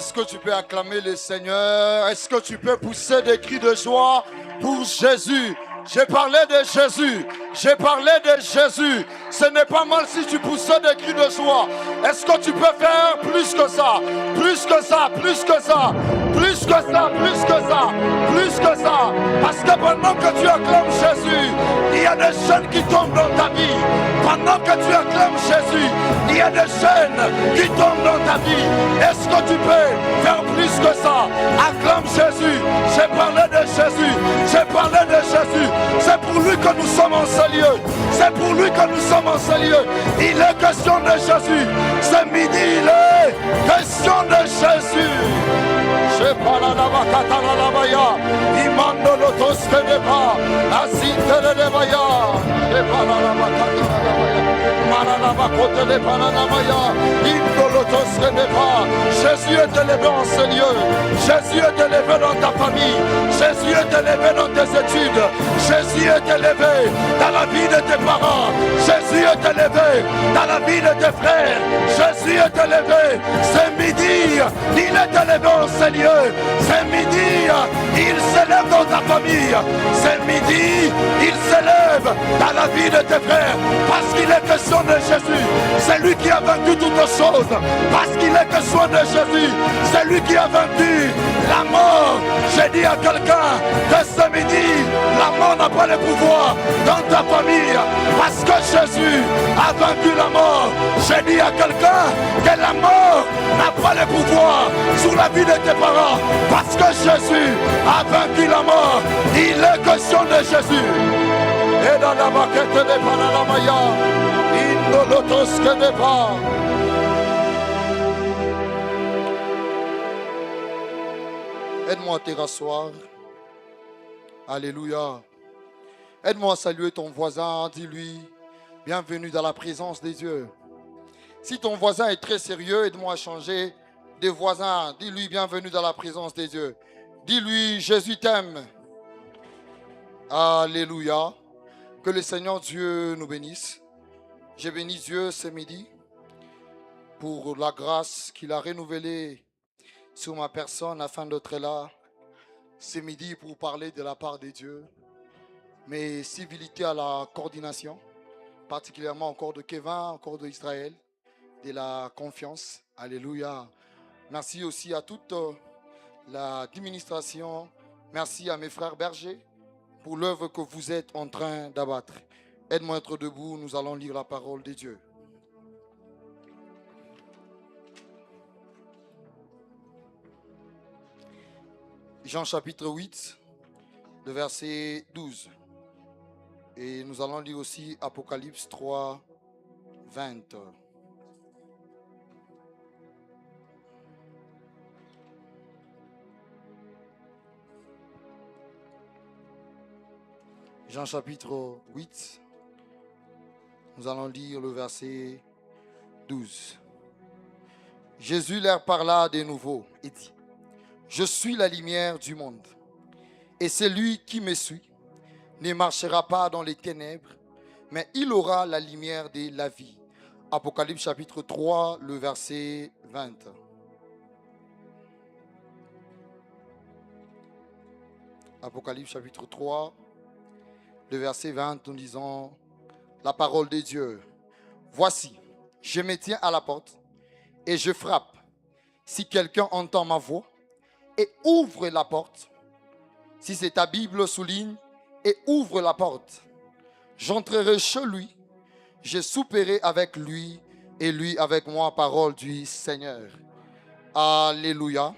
Est-ce que tu peux acclamer le Seigneur? Est-ce que tu peux pousser des cris de joie pour Jésus? J'ai parlé de Jésus. J'ai parlé de Jésus. Ce n'est pas mal si tu poussais des cris de joie. Est-ce que tu peux faire plus que ça? Plus que ça, plus que ça. Plus que ça, plus que ça. Plus que ça. Parce que pendant que tu acclames Jésus, il y a des chaînes qui tombent dans ta vie. Pendant que tu acclames Jésus, il y a des chaînes qui tombent dans ta vie. Est-ce que tu peux faire plus que ça? Acclame Jésus. J'ai parlé de Jésus. J'ai parlé de Jésus. C'est pour lui que nous sommes en ce lieu. C'est pour lui que nous sommes en ce lieu. Il est question de Jésus. Ce midi, il est question de Jésus. Je parle à la bakatana la baya. Imando lotoske de ba. Asintere de baya. Je parle à la bakatana la baya. Marana bakote de banana baya. Indo lotoske de ba. Jésus est élevé en ce lieu. Jésus est élevé dans ta famille. Jésus est élevé dans tes études. Jésus est élevé dans la vie de tes parents. Jésus est élevé dans la vie de tes frères. Jésus est élevé. C'est midi, il est élevé en ce lieu. C'est midi, il s'élève dans ta famille. C'est midi, il s'élève dans la vie de tes frères. Parce qu'il est question de Jésus. C'est lui qui a vaincu toutes choses. Parce qu'il est question de Jésus. C'est lui qui a vaincu la mort. J'ai dit à quelqu'un que ce midi, la mort n'a pas le pouvoir dans ta famille. Parce que Jésus a vaincu la mort. J'ai dit à quelqu'un que la mort n'a pas le pouvoir sur la vie de tes parents. Parce que Jésus a vaincu la mort. Il est question de Jésus. Et dans la maquette de Panalamaya, Indolotoske de pas. Aide-moi à te rasseoir. Alléluia. Aide-moi à saluer ton voisin. Dis-lui, bienvenue dans la présence des dieux. Si ton voisin est très sérieux, aide-moi à changer de voisin. Dis-lui, bienvenue dans la présence des dieux. Dis-lui, Jésus t'aime. Alléluia. Que le Seigneur Dieu nous bénisse. Je bénis Dieu ce midi pour la grâce qu'il a renouvelée sur ma personne afin d'être là ce midi pour parler de la part de Dieu. Mes civilités à la coordination, particulièrement encore de Kevin, encore d'Israël, de la confiance. Alléluia. Merci aussi à toute l'administration. Merci à mes frères bergers pour l'œuvre que vous êtes en train d'abattre. Aide-moi à être debout, nous allons lire la parole de Dieu. Jean chapitre 8, le verset 12. Et nous allons lire aussi Apocalypse 3, 20. Jean chapitre 8, nous allons lire le verset 12. Jésus leur parla de nouveau et dit, je suis la lumière du monde, et celui qui me suit ne marchera pas dans les ténèbres, mais il aura la lumière de la vie. Apocalypse chapitre 3, le verset 20. Apocalypse chapitre 3, le verset 20, nous disons la parole de Dieu. Voici, je me tiens à la porte et je frappe. Si quelqu'un entend ma voix et ouvre la porte, si c'est ta Bible, souligne, et ouvre la porte, j'entrerai chez lui, je souperai avec lui et lui avec moi, parole du Seigneur. Alléluia.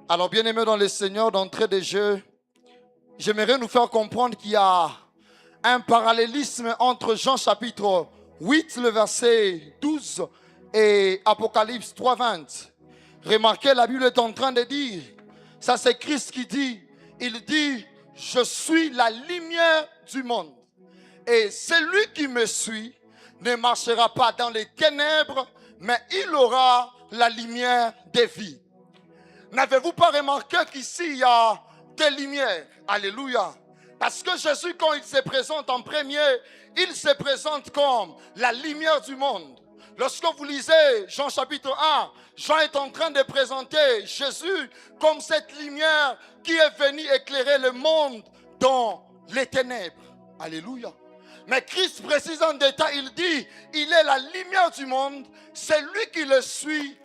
Alors, bien-aimés dans le Seigneur, d'entrée de jeu, j'aimerais nous faire comprendre qu'il y a un parallélisme entre Jean chapitre 8, le verset 12 et Apocalypse 3, 20. Remarquez, la Bible est en train de dire, ça c'est Christ qui dit, il dit, je suis la lumière du monde. Et celui qui me suit ne marchera pas dans les ténèbres, mais il aura la lumière des vies. N'avez-vous pas remarqué qu'ici il y a des lumières? Alléluia. Parce que Jésus, quand il se présente en premier, il se présente comme la lumière du monde. Lorsque vous lisez Jean chapitre 1, Jean est en train de présenter Jésus comme cette lumière qui est venue éclairer le monde dans les ténèbres. Alléluia. Mais Christ précise en détail, il dit, il est la lumière du monde. Celui qui le suit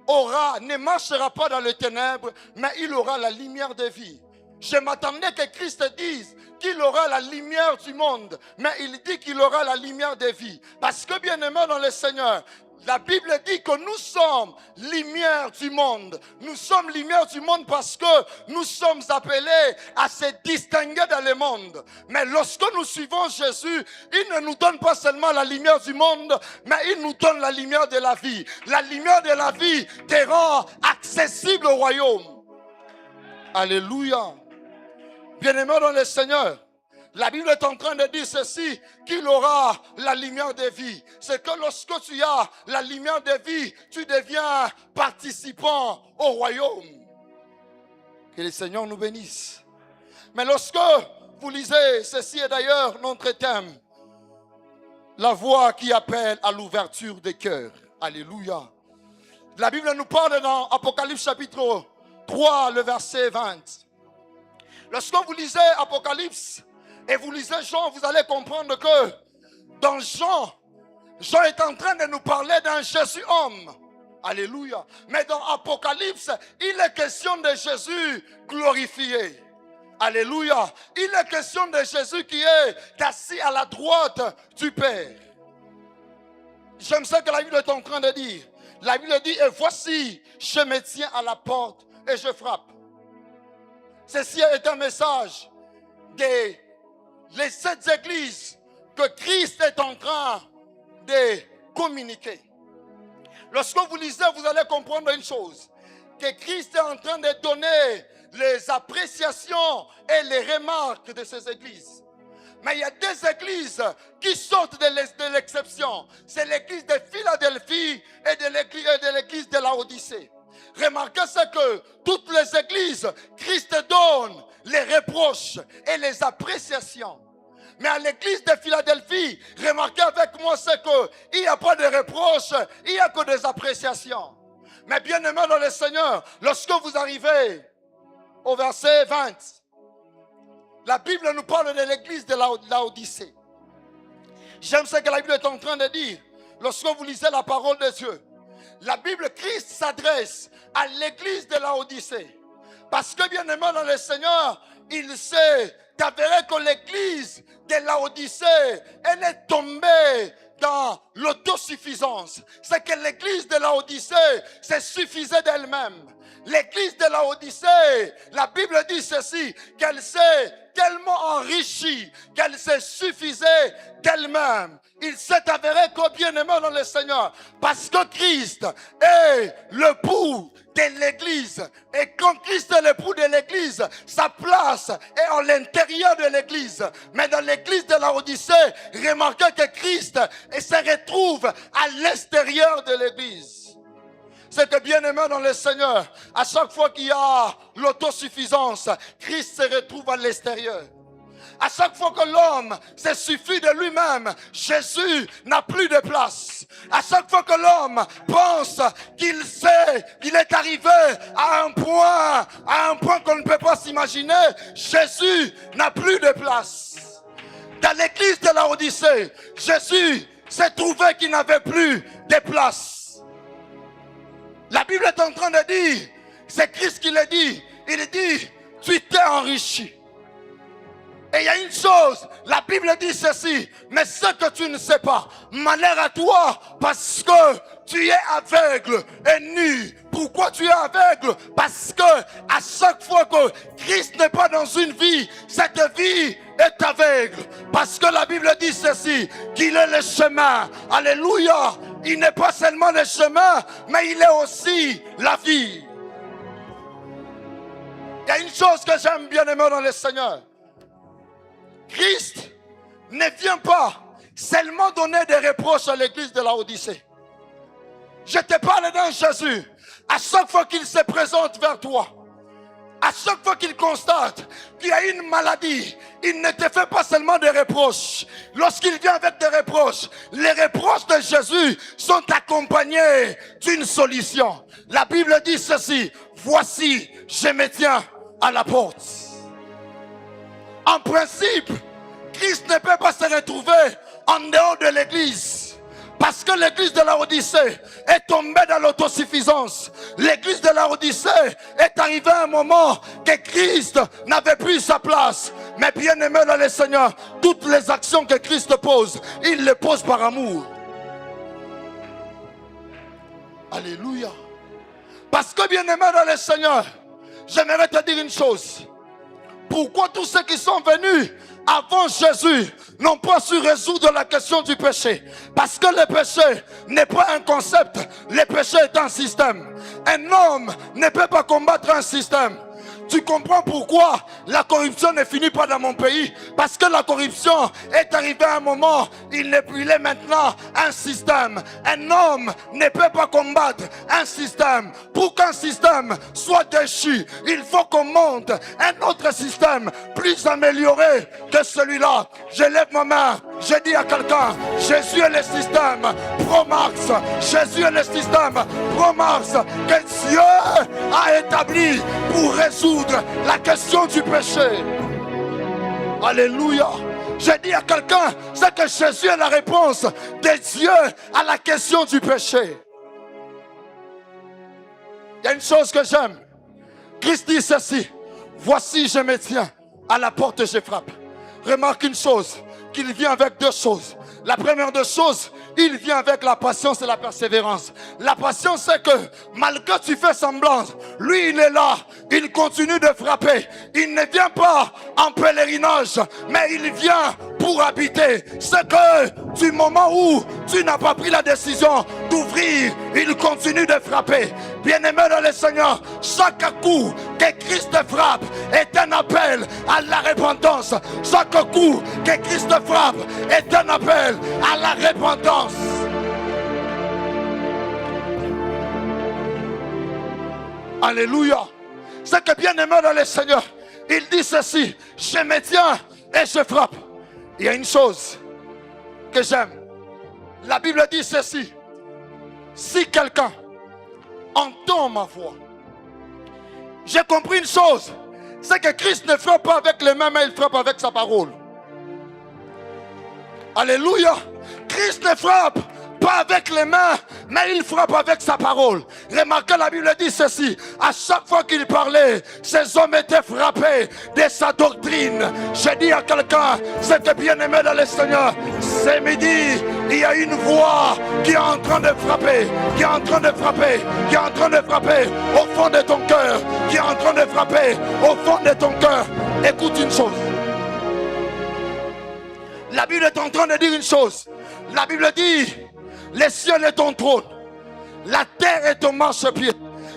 ne marchera pas dans les ténèbres, mais il aura la lumière de vie. Je m'attendais que Christ dise qu'il aura la lumière du monde, mais il dit qu'il aura la lumière de vie. Parce que bien aimé dans le Seigneur, la Bible dit que nous sommes lumière du monde. Nous sommes lumière du monde parce que nous sommes appelés à se distinguer dans le monde. Mais lorsque nous suivons Jésus, il ne nous donne pas seulement la lumière du monde, mais il nous donne la lumière de la vie. La lumière de la vie te rend accessible au royaume. Alléluia. Bien-aimé dans le Seigneur, la Bible est en train de dire ceci, qu'il aura la lumière de vie. C'est que lorsque tu as la lumière de vie, tu deviens participant au royaume. Que le Seigneur nous bénisse. Mais lorsque vous lisez, ceci est d'ailleurs notre thème, la voix qui appelle à l'ouverture des cœurs. Alléluia. La Bible nous parle dans Apocalypse chapitre 3, le verset 20. Lorsque vous lisez Apocalypse, et vous lisez Jean, vous allez comprendre que dans Jean est en train de nous parler d'un Jésus homme. Alléluia. Mais dans Apocalypse, il est question de Jésus glorifié. Alléluia. Il est question de Jésus qui est assis à la droite du Père. J'aime ça que la Bible est en train de dire. La Bible dit, et voici, je me tiens à la porte et je frappe. Ceci est un message des sept églises que Christ est en train de communiquer. Lorsque vous lisez, vous allez comprendre une chose, que Christ est en train de donner les appréciations et les remarques de ces églises. Mais il y a des églises qui sortent de l'exception. C'est l'église de Philadelphie et de l'église de Laodicée. Remarquez ce que toutes les églises, Christ donne les reproches et les appréciations. Mais à l'église de Philadelphie, remarquez avec moi ce qu'il n'y a pas de reproches, il n'y a que des appréciations. Mais bien aimé dans le Seigneur, lorsque vous arrivez au verset 20, la Bible nous parle de l'église de Laodicée. J'aime ce que la Bible est en train de dire. Lorsque vous lisez la parole de Dieu, la Bible, Christ s'adresse à l'église de Laodicée. Parce que bien aimé dans le Seigneur, il s'est avéré que l'église de Laodicée, elle est tombée dans l'autosuffisance. C'est que l'église de Laodicée se suffisait d'elle-même. L'église de Laodicée, la Bible dit ceci, qu'elle s'est tellement enrichie, qu'elle se suffisait d'elle-même. Il s'est avéré que bien-aimé dans le Seigneur, parce que Christ est l'époux de l'église. Et quand Christ est l'époux de l'église, sa place est en l'intérieur de l'église. Mais dans l'église de Laodicée, remarquez que Christ se retrouve à l'extérieur de l'église. C'est que bien-aimé dans le Seigneur, à chaque fois qu'il y a l'autosuffisance, Christ se retrouve à l'extérieur. À chaque fois que l'homme se suffit de lui-même, Jésus n'a plus de place. À chaque fois que l'homme pense qu'il sait, qu'il est arrivé à un point qu'on ne peut pas s'imaginer, Jésus n'a plus de place. Dans l'église de Laodicée, Jésus s'est trouvé qu'il n'avait plus de place. La Bible est en train de dire, c'est Christ qui le dit, il dit, tu t'es enrichi. Et il y a une chose, la Bible dit ceci, mais ce que tu ne sais pas, malheur à toi parce que tu es aveugle et nu. Pourquoi tu es aveugle? Parce que à chaque fois que Christ n'est pas dans une vie, cette vie est aveugle. Parce que la Bible dit ceci, qu'il est le chemin. Alléluia. Il n'est pas seulement le chemin, mais il est aussi la vie. Il y a une chose que j'aime bien aimer dans le Seigneur. Christ ne vient pas seulement donner des reproches à l'église de Laodicée. Je te parle d'un Jésus. À chaque fois qu'il se présente vers toi, à chaque fois qu'il constate qu'il y a une maladie, il ne te fait pas seulement des reproches. Lorsqu'il vient avec des reproches, les reproches de Jésus sont accompagnés d'une solution. La Bible dit ceci: voici, je me tiens à la porte. En principe, Christ ne peut pas se retrouver en dehors de l'église. Parce que l'église de la Odyssée est tombée dans l'autosuffisance. L'église de la Odyssée est arrivée à un moment que Christ n'avait plus sa place. Mais bien aimé dans le Seigneur, toutes les actions que Christ pose, il les pose par amour. Alléluia. Parce que bien aimé dans le Seigneur, j'aimerais te dire une chose. Pourquoi tous ceux qui sont venus avant Jésus n'ont pas su résoudre la question du péché? Parce que le péché n'est pas un concept, le péché est un système. Un homme ne peut pas combattre un système. Tu comprends pourquoi la corruption ne finit pas dans mon pays? Parce que la corruption est arrivée à un moment, il est maintenant un système. Un homme ne peut pas combattre un système. Pour qu'un système soit déchu, il faut qu'on monte un autre système plus amélioré que celui-là. Je lève ma main, je dis à quelqu'un: Jésus est le système Pro Max. Jésus est le système Pro Max que Dieu a établi pour résoudre la question du péché. Alléluia. Je dis à quelqu'un, c'est que Jésus est la réponse de Dieu à la question du péché. Il y a une chose que j'aime. Christ dit ceci: voici, je me tiens à la porte et je frappe. Remarque une chose, qu'il vient avec deux choses. La première des choses, il vient avec la patience et la persévérance. La patience, c'est que malgré que tu fais semblant, lui il est là, il continue de frapper. Il ne vient pas en pèlerinage, mais il vient pour habiter. C'est que du moment où tu n'as pas pris la décision d'ouvrir, il continue de frapper. Bien-aimé dans le Seigneur, chaque coup que Christ frappe est un appel à la repentance. Chaque coup que Christ frappe est un appel à la repentance. Alléluia. C'est que bien-aimé dans le Seigneur, il dit ceci: je me tiens et je frappe. Il y a une chose que j'aime. La Bible dit ceci: si quelqu'un entend ma voix. J'ai compris une chose, c'est que Christ ne frappe pas avec les mains, mais il frappe avec sa parole. Alléluia. Christ ne frappe pas avec les mains, mais il frappe avec sa parole. Remarquez, la Bible dit ceci: à chaque fois qu'il parlait, ces hommes étaient frappés de sa doctrine. Je dis à quelqu'un, c'est que bien aimé dans le Seigneur, ce midi, il y a une voix qui est en train de frapper, qui est en train de frapper, qui est en train de frapper au fond de ton cœur, qui est en train de frapper au fond de ton cœur. Écoute une chose. La Bible est en train de dire une chose. La Bible dit: le ciel est ton trône, la terre est ton marchepied.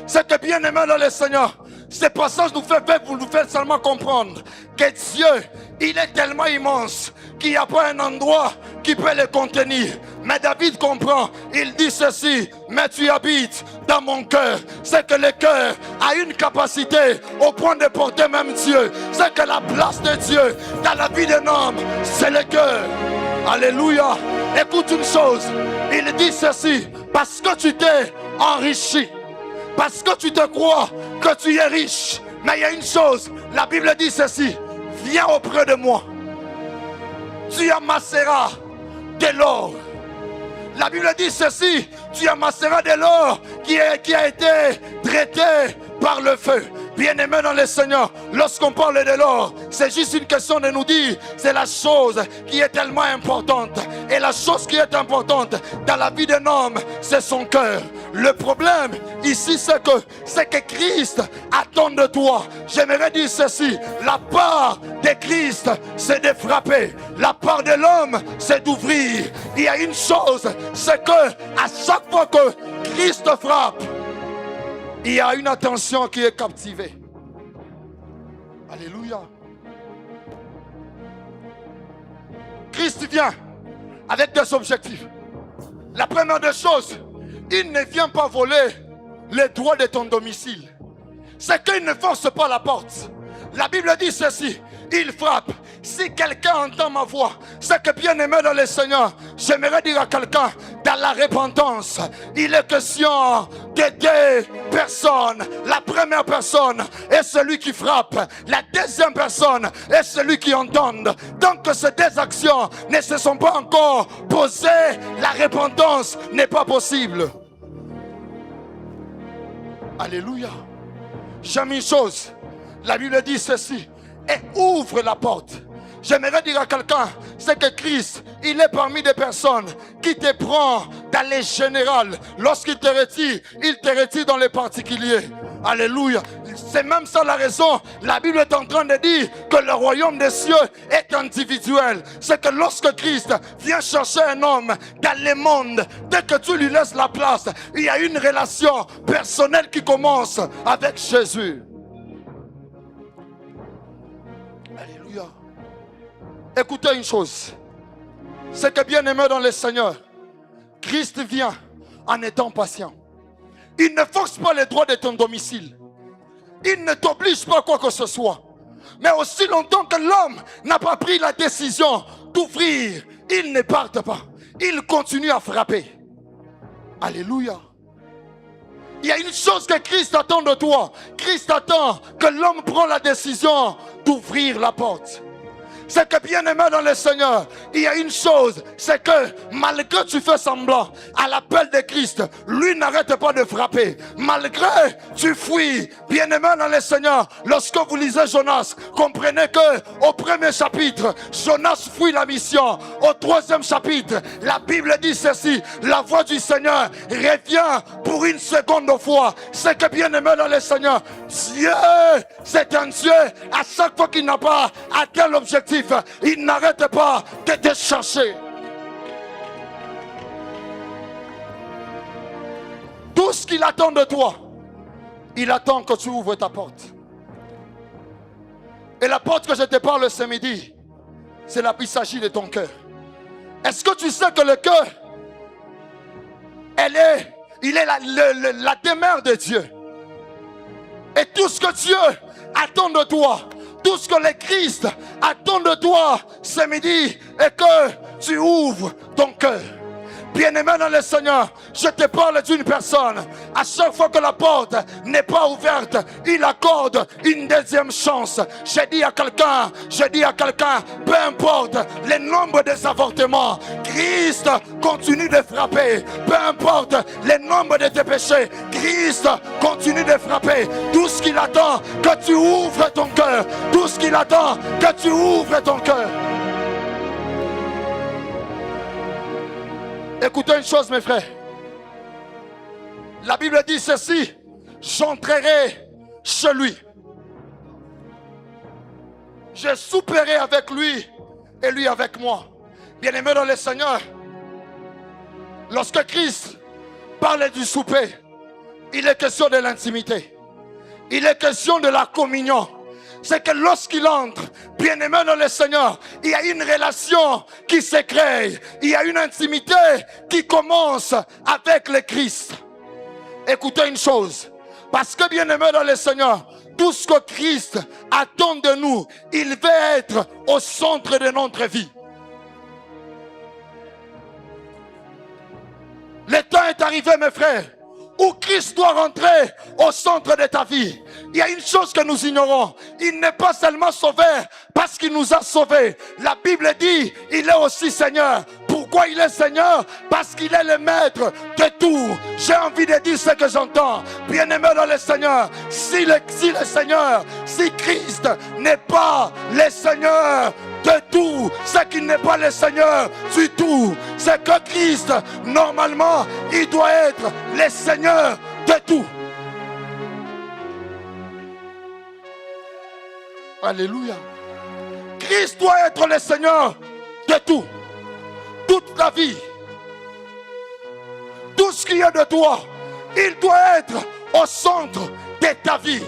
C'est que bien aimé dans le Seigneur, ce passage nous fait seulement comprendre que Dieu, il est tellement immense qu'il n'y a pas un endroit qui peut le contenir. Mais David comprend, il dit ceci: mais tu habites dans mon cœur. C'est que le cœur a une capacité au point de porter même Dieu. C'est que la place de Dieu dans la vie d'un homme, c'est le cœur. Alléluia. Écoute une chose, il dit ceci: parce que tu t'es enrichi, parce que tu te crois que tu es riche. Mais il y a une chose, la Bible dit ceci: viens auprès de moi, tu amasseras de l'or. La Bible dit ceci: tu amasseras de l'or qui a été traité par le feu. Bien-aimés dans le Seigneur, lorsqu'on parle de l'or, c'est juste une question de nous dire, c'est la chose qui est tellement importante. Et la chose qui est importante dans la vie d'un homme, c'est son cœur. Le problème ici, c'est que Christ attend de toi. J'aimerais dire ceci: la part de Christ, c'est de frapper. La part de l'homme, c'est d'ouvrir. Il y a une chose, c'est que à chaque fois que Christ frappe, il y a une attention qui est captivée. Alléluia. Christ vient avec des objectifs. La première des choses, il ne vient pas voler les droits de ton domicile. C'est qu'il ne force pas la porte. La Bible dit ceci: il frappe. Si quelqu'un entend ma voix, c'est que bien aimé dans le Seigneur, j'aimerais dire à quelqu'un, dans la repentance, il est question de deux personnes. La première personne est celui qui frappe. La deuxième personne est celui qui entend. Donc ces deux actions ne se sont pas encore posées, la repentance n'est pas possible. Alléluia. J'aime une chose. La Bible dit ceci. Et ouvre la porte. J'aimerais dire à quelqu'un, c'est que Christ, il est parmi des personnes qui te prend dans les générales. Lorsqu'il te retire, il te retire dans les particuliers. Alléluia. C'est même ça la raison. La Bible est en train de dire que le royaume des cieux est individuel. C'est que lorsque Christ vient chercher un homme dans le monde, dès que tu lui laisses la place, il y a une relation personnelle qui commence avec Jésus. Alléluia. Écoutez une chose. C'est que bien aimé dans le Seigneur, Christ vient en étant patient. Il ne force pas les droits de ton domicile. Il ne t'oblige pas quoi que ce soit. Mais aussi longtemps que l'homme n'a pas pris la décision d'ouvrir, il ne parte pas. Il continue à frapper. Alléluia. Il y a une chose que Christ attend de toi. Christ attend que l'homme prenne la décision d'ouvrir la porte. C'est que bien aimé dans le Seigneur, il y a une chose, c'est que malgré que tu fais semblant à l'appel de Christ, lui n'arrête pas de frapper. Malgré tu fuis, bien aimé dans le Seigneur, lorsque vous lisez Jonas, comprenez que au premier chapitre, Jonas fuit la mission. Au troisième chapitre, la Bible dit ceci, la voix du Seigneur revient pour une seconde fois. C'est que bien aimé dans le Seigneur, Dieu, c'est un Dieu, à chaque fois qu'il n'a pas atteint l'objectif, il n'arrête pas de te chercher. Tout ce qu'il attend de toi, il attend que tu ouvres ta porte. Et la porte que je te parle ce midi, c'est il s'agit de ton cœur. Est-ce que tu sais que le cœur, il est la demeure de Dieu. Et tout ce que Dieu attend de toi, tout ce que le Christ attend de toi ce midi, est que tu ouvres ton cœur. Bien-aimé dans le Seigneur, je te parle d'une personne. À chaque fois que la porte n'est pas ouverte, il accorde une deuxième chance. Je dis à quelqu'un, peu importe le nombre des avortements, Christ continue de frapper. Peu importe le nombre de tes péchés, Christ continue de frapper. Tout ce qu'il attend, que tu ouvres ton cœur. Tout ce qu'il attend, que tu ouvres ton cœur. Écoutez une chose mes frères. La Bible dit ceci. J'entrerai chez lui. Je souperai avec lui et lui avec moi. Bien-aimé dans le Seigneur, lorsque Christ parle du souper, il est question de l'intimité. Il est question de la communion. C'est que lorsqu'il entre, bien-aimé dans le Seigneur, il y a une relation qui se crée. Il y a une intimité qui commence avec le Christ. Écoutez une chose. Parce que bien-aimé dans le Seigneur, tout ce que Christ attend de nous, il veut être au centre de notre vie. Le temps est arrivé, mes frères, où Christ doit rentrer au centre de ta vie. Il y a une chose que nous ignorons. Il n'est pas seulement sauvé parce qu'il nous a sauvés. La Bible dit, il est aussi Seigneur. Pourquoi il est Seigneur? Parce qu'il est le maître de tout. J'ai envie de dire ce que j'entends. Bien-aimé dans le Seigneur, si le Seigneur, si Christ n'est pas le Seigneur de tout, c'est qu'il n'est pas le Seigneur du tout. C'est que Christ, normalement, il doit être le Seigneur de tout. Alléluia. Christ doit être le Seigneur de tout. Toute ta vie. Tout ce qui est de toi, il doit être au centre de ta vie.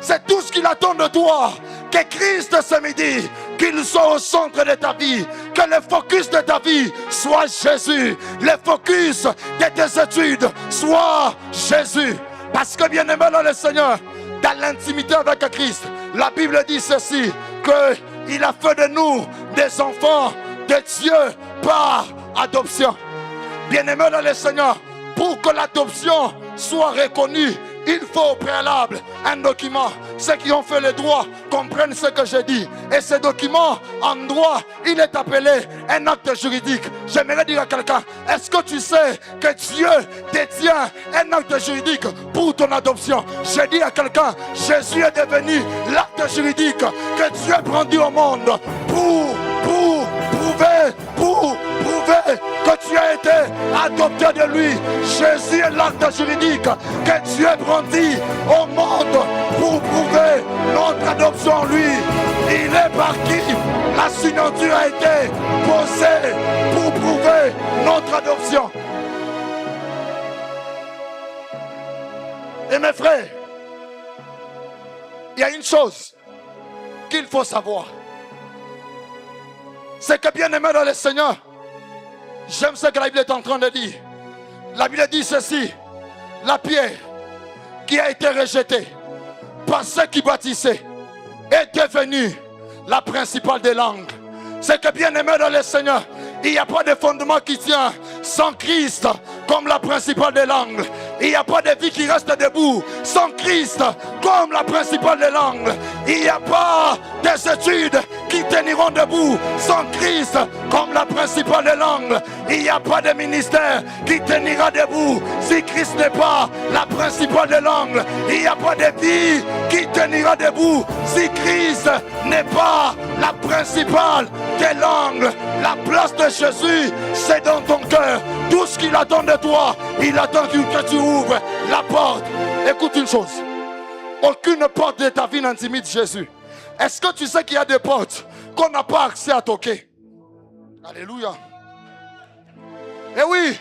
C'est tout ce qu'il attend de toi. Que Christ ce midi, qu'il soit au centre de ta vie. Que le focus de ta vie soit Jésus. Le focus de tes études soit Jésus. Parce que bien aimé dans le Seigneur, dans l'intimité avec Christ, la Bible dit ceci, qu'il a fait de nous des enfants de Dieu par adoption. Bien-aimés dans le Seigneur, pour que l'adoption soit reconnue, il faut au préalable un document. Ceux qui ont fait le droit comprennent ce que je dis. Et ce document, en droit, il est appelé un acte juridique. J'aimerais dire à quelqu'un, est-ce que tu sais que Dieu détient un acte juridique pour ton adoption? Je dis à quelqu'un, Jésus est devenu l'acte juridique que Dieu a rendu au monde pour prouver que tu as été adopté de lui. Jésus est l'acte juridique que Dieu brandit au monde pour prouver notre adoption en lui. Il est par qui la signature a été posée pour prouver notre adoption. Et mes frères, il y a une chose qu'il faut savoir. C'est que bien aimé dans le Seigneur, j'aime ce que la Bible est en train de dire. La Bible dit ceci: la pierre qui a été rejetée par ceux qui bâtissaient est devenue la principale des langues. C'est que bien aimé dans le Seigneur, il n'y a pas de fondement qui tient sans Christ comme la principale des langues. Il n'y a pas de vie qui reste debout sans Christ comme la principale des langues. Il n'y a pas des études qui teniront debout sans Christ comme la principale des langues. Il n'y a pas de ministère qui tenira debout si Christ n'est pas la principale des langues. Il n'y a pas de vie qui tenira debout si Christ n'est pas la principale des langues. La place de Jésus, c'est dans ton cœur. Tout ce qu'il attend de toi, il attend que tu ouvres la porte. Écoute une chose, aucune porte de ta vie n'intimide Jésus. Est-ce que tu sais qu'il y a des portes qu'on n'a pas accès à toquer? Alléluia. Et oui,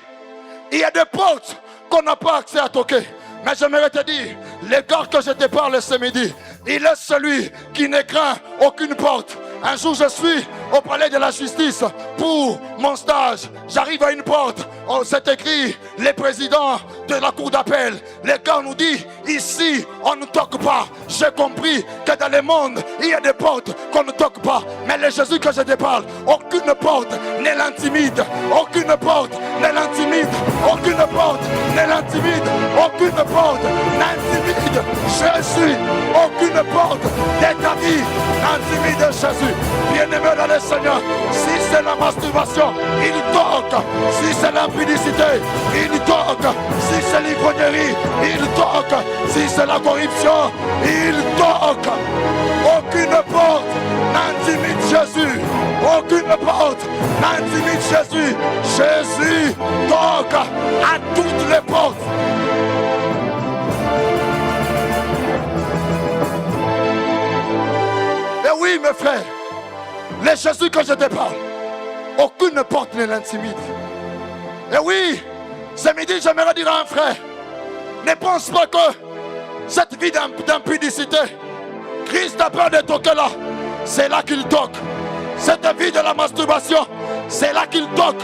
il y a des portes qu'on n'a pas accès à toquer. Mais j'aimerais te dire, l'égard que je te parle ce midi, il est celui qui ne craint aucune porte. Un jour je suis au palais de la justice pour mon stage. J'arrive à une porte, c'est écrit les présidents de la cour d'appel. Les gars nous disent ici on ne toque pas. J'ai compris que dans le monde il y a des portes qu'on ne toque pas. Mais le Jésus que je te parle, aucune porte ne l'intimide. Aucune porte ne l'intimide. Aucune porte ne l'intimide. Aucune porte n'intimide Jésus. Aucune porte de ta vie n'intimide Jésus. Bien-aimé dans le Seigneur, si c'est la masturbation, il toque. Si c'est l'impudicité, il toque. Si c'est l'ivrognerie, il toque. Si c'est la corruption, il toque. Aucune porte n'intimide Jésus. Aucune porte n'intimide Jésus. Jésus toque à toutes les portes. Et oui, mes frères, le Jésus que je te parle, aucune porte ne l'intimide. Et oui, ce midi, j'aimerais dire à un frère, ne pense pas que cette vie d'impudicité, Christ a peur de toquer là, c'est là qu'il toque. Cette vie de la masturbation, c'est là qu'il toque.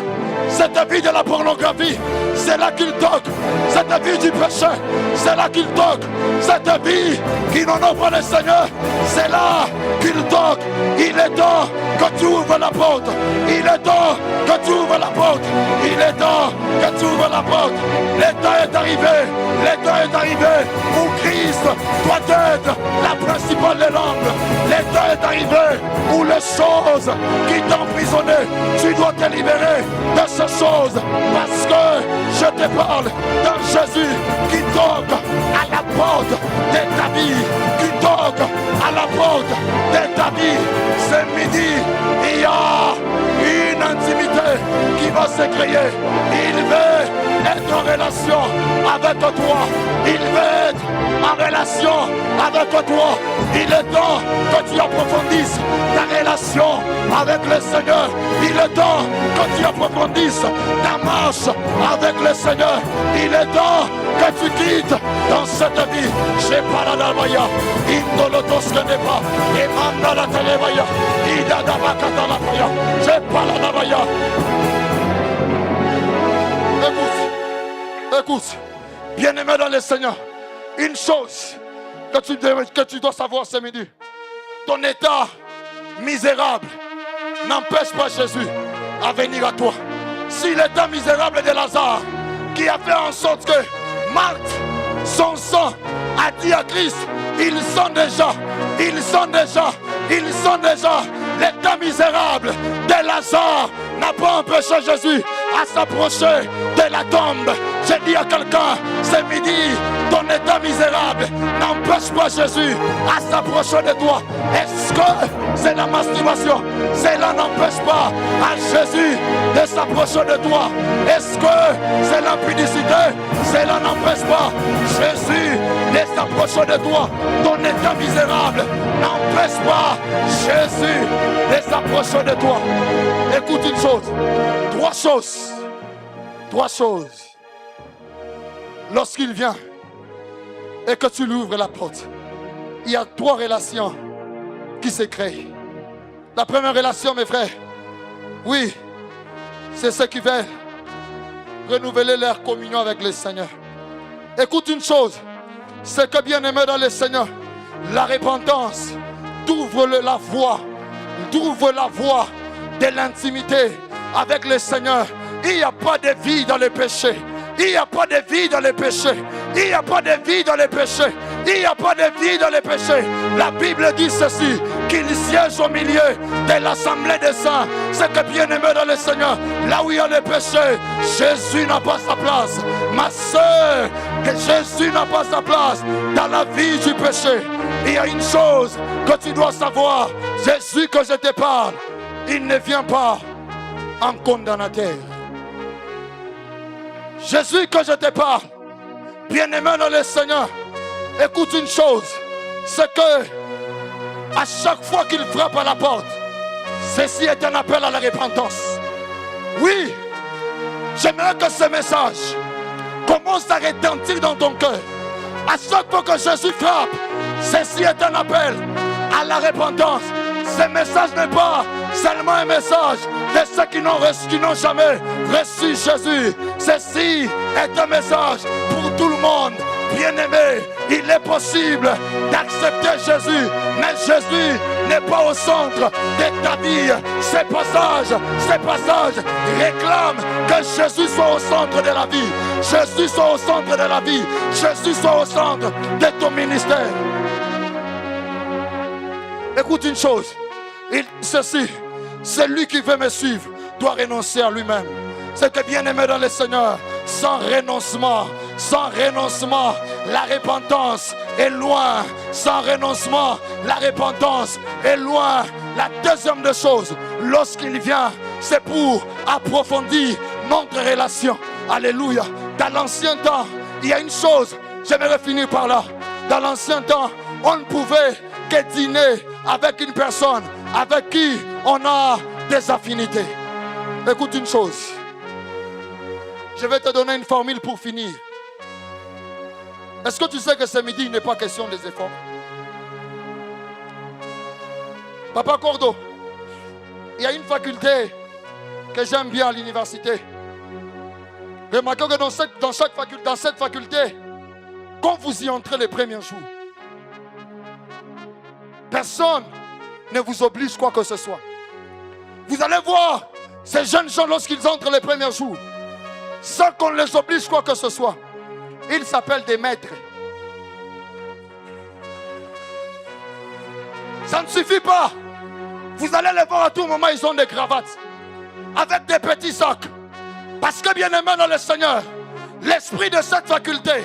Cette vie de la pornographie, c'est là qu'il toque. Cette vie du péché, c'est là qu'il toque. Cette vie qui n'honore pas le Seigneur, c'est là qu'il toque. Il est temps que tu ouvres la porte. Il est temps que tu ouvres la porte. Il est temps que tu ouvres la porte. Le temps est arrivé. Le temps est arrivé où Christ doit être la principale des langues. Le temps est arrivé où les choses qui t'emprisonnaient, tu dois te libérer de ces choses. Parce que je te parle d'un Jésus qui toque à la porte de ta vie. Qui toque à la porte de ta vie. Ce midi, il y a une intimité qui va se créer. Il veut être en relation avec toi. Il veut être en relation avec toi. Il est temps que tu approfondisses ta relation avec le Seigneur. Il est temps que tu approfondisses ta marche avec le Seigneur. Il est temps que tu quittes dans cette vie. J'ai pas la dabaya, indolotos que n'est pas, et manda la telebaya, ida dabakata la paya. J'ai pas la dabaya. Écoute, bien-aimé dans le Seigneur, une chose que tu dois savoir ce midi. Ton état misérable n'empêche pas Jésus à venir à toi. Si l'état misérable de Lazare, qui a fait en sorte que Marthe, son sang, a dit à Christ, ils sont déjà l'état misérable de Lazare n'a pas empêché Jésus à s'approcher de la tombe. J'ai dit à quelqu'un ce midi, ton état misérable n'empêche pas Jésus à s'approcher de toi. Est-ce que c'est la masturbation? Cela n'empêche pas à Jésus de s'approcher de toi. Est-ce que c'est l'impudicité? Cela n'empêche pas Jésus de s'approcher de toi. Ton état misérable n'empêche pas Jésus de s'approcher de toi. Écoute une chose, trois choses. Lorsqu'il vient et que tu lui ouvres la porte, il y a 3 relations qui se créent. La première relation, mes frères, oui, c'est ceux qui veulent renouveler leur communion avec le Seigneur. Écoute une chose, c'est que bien-aimé dans le Seigneur, la repentance t'ouvre la voie de l'intimité avec le Seigneur. Il n'y a pas de vie dans le péché. Il n'y a pas de vie dans les péchés. Il n'y a pas de vie dans les péchés. Il n'y a pas de vie dans les péchés. La Bible dit ceci, qu'il siège au milieu de l'assemblée des saints. C'est que bien-aimé dans le Seigneur, là où il y a les péchés, Jésus n'a pas sa place. Ma soeur, que Jésus n'a pas sa place dans la vie du péché. Il y a une chose que tu dois savoir. Jésus que je te parle, il ne vient pas en condamnateur. Jésus que je te parle, bien-aimé dans le Seigneur, écoute une chose, c'est que à chaque fois qu'il frappe à la porte, ceci est un appel à la repentance. Oui, j'aimerais que ce message commence à retentir dans ton cœur. À chaque fois que Jésus frappe, ceci est un appel à la repentance. Ce message n'est pas seulement un message de ceux qui n'ont jamais reçu Jésus. Ceci est un message pour tout le monde. Bien-aimé, il est possible d'accepter Jésus, mais Jésus n'est pas au centre de ta vie. Ces passages réclament que Jésus soit au centre de la vie. Jésus soit au centre de la vie. Jésus soit au centre de ton ministère. Écoute une chose, ceci, celui qui veut me suivre doit renoncer à lui-même. C'est que bien-aimé dans le Seigneur, sans renoncement, la repentance est loin. Sans renoncement, la repentance est loin. La deuxième des choses, lorsqu'il vient, c'est pour approfondir notre relation. Alléluia. Dans l'ancien temps, il y a une chose, j'aimerais finir par là. Dans l'ancien temps, on ne pouvait que dîner avec une personne avec qui on a des affinités. Écoute une chose. Je vais te donner une formule pour finir. Est-ce que tu sais que ce midi, il n'est pas question des efforts? Papa Cordo, il y a une faculté que j'aime bien à l'université. Remarquez que dans cette faculté, quand vous y entrez les premiers jours, personne ne vous oblige quoi que ce soit. Vous allez voir ces jeunes gens lorsqu'ils entrent les premiers jours, sans qu'on les oblige quoi que ce soit. Ils s'appellent des maîtres. Ça ne suffit pas. Vous allez les voir à tout moment, ils ont des cravates avec des petits sacs. Parce que bien aimé dans le Seigneur, l'esprit de cette faculté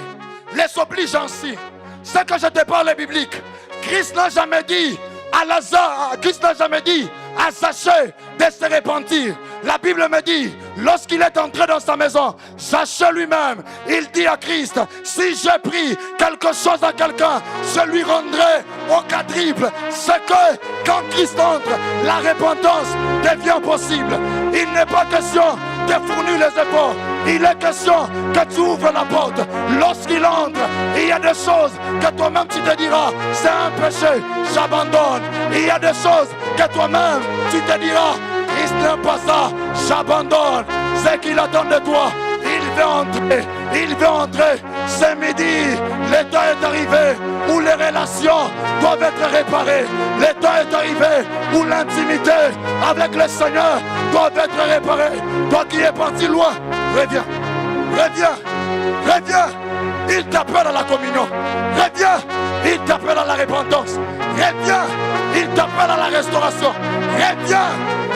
les oblige ainsi. Ce que je te parle est biblique. Christ n'a jamais dit à Lazare, Christ n'a jamais dit à Zachée de se repentir. La Bible me dit, lorsqu'il est entré dans sa maison, Zachée lui-même, il dit à Christ, si j'ai pris quelque chose à quelqu'un, je lui rendrai au quadruple. C'est que quand Christ entre, la repentance devient possible. Il n'est pas question de fournir les efforts. Il est question que tu ouvres la porte. Lorsqu'il entre, il y a des choses que toi-même tu te diras, c'est un péché, j'abandonne. Il y a des choses que toi-même tu te diras, Christ n'aime pas ça, j'abandonne. C'est qu'il attend de toi. Il veut entrer Ce midi, le temps est arrivé où les relations doivent être réparées. Le temps est arrivé où l'intimité avec le Seigneur doit être réparée. Toi qui es parti loin, reviens, reviens, reviens. Il t'appelle à la communion. Reviens, il t'appelle à la repentance. Reviens, il t'appelle à la restauration. Reviens.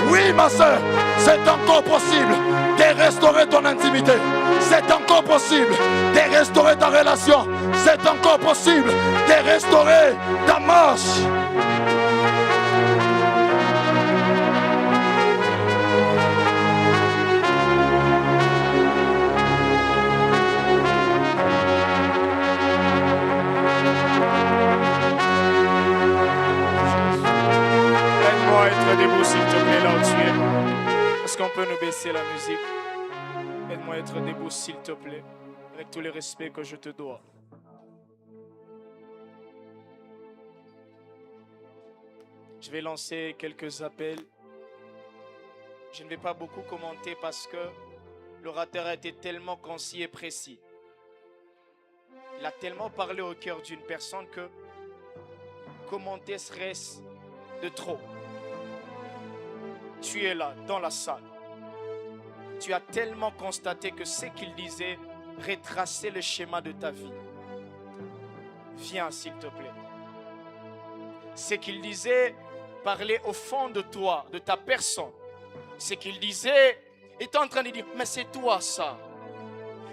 Oui, ma soeur, c'est encore possible de restaurer ton intimité. C'est encore possible de restaurer ta relation. C'est encore possible de restaurer ta marche. Aide-moi à être debout, s'il te plaît, là où tu es. Est-ce qu'on peut nous baisser la musique? Aide-moi à être debout, s'il te plaît, avec tout le respect que je te dois. Je vais lancer quelques appels. Je ne vais pas beaucoup commenter parce que l'orateur a été tellement concis et précis. Il a tellement parlé au cœur d'une personne que commenter serait de trop. Tu es là, dans la salle. Tu as tellement constaté que ce qu'il disait retraçait le schéma de ta vie. Viens, s'il te plaît. Ce qu'il disait parlait au fond de toi, de ta personne. Ce qu'il disait était en train de dire, mais c'est toi ça.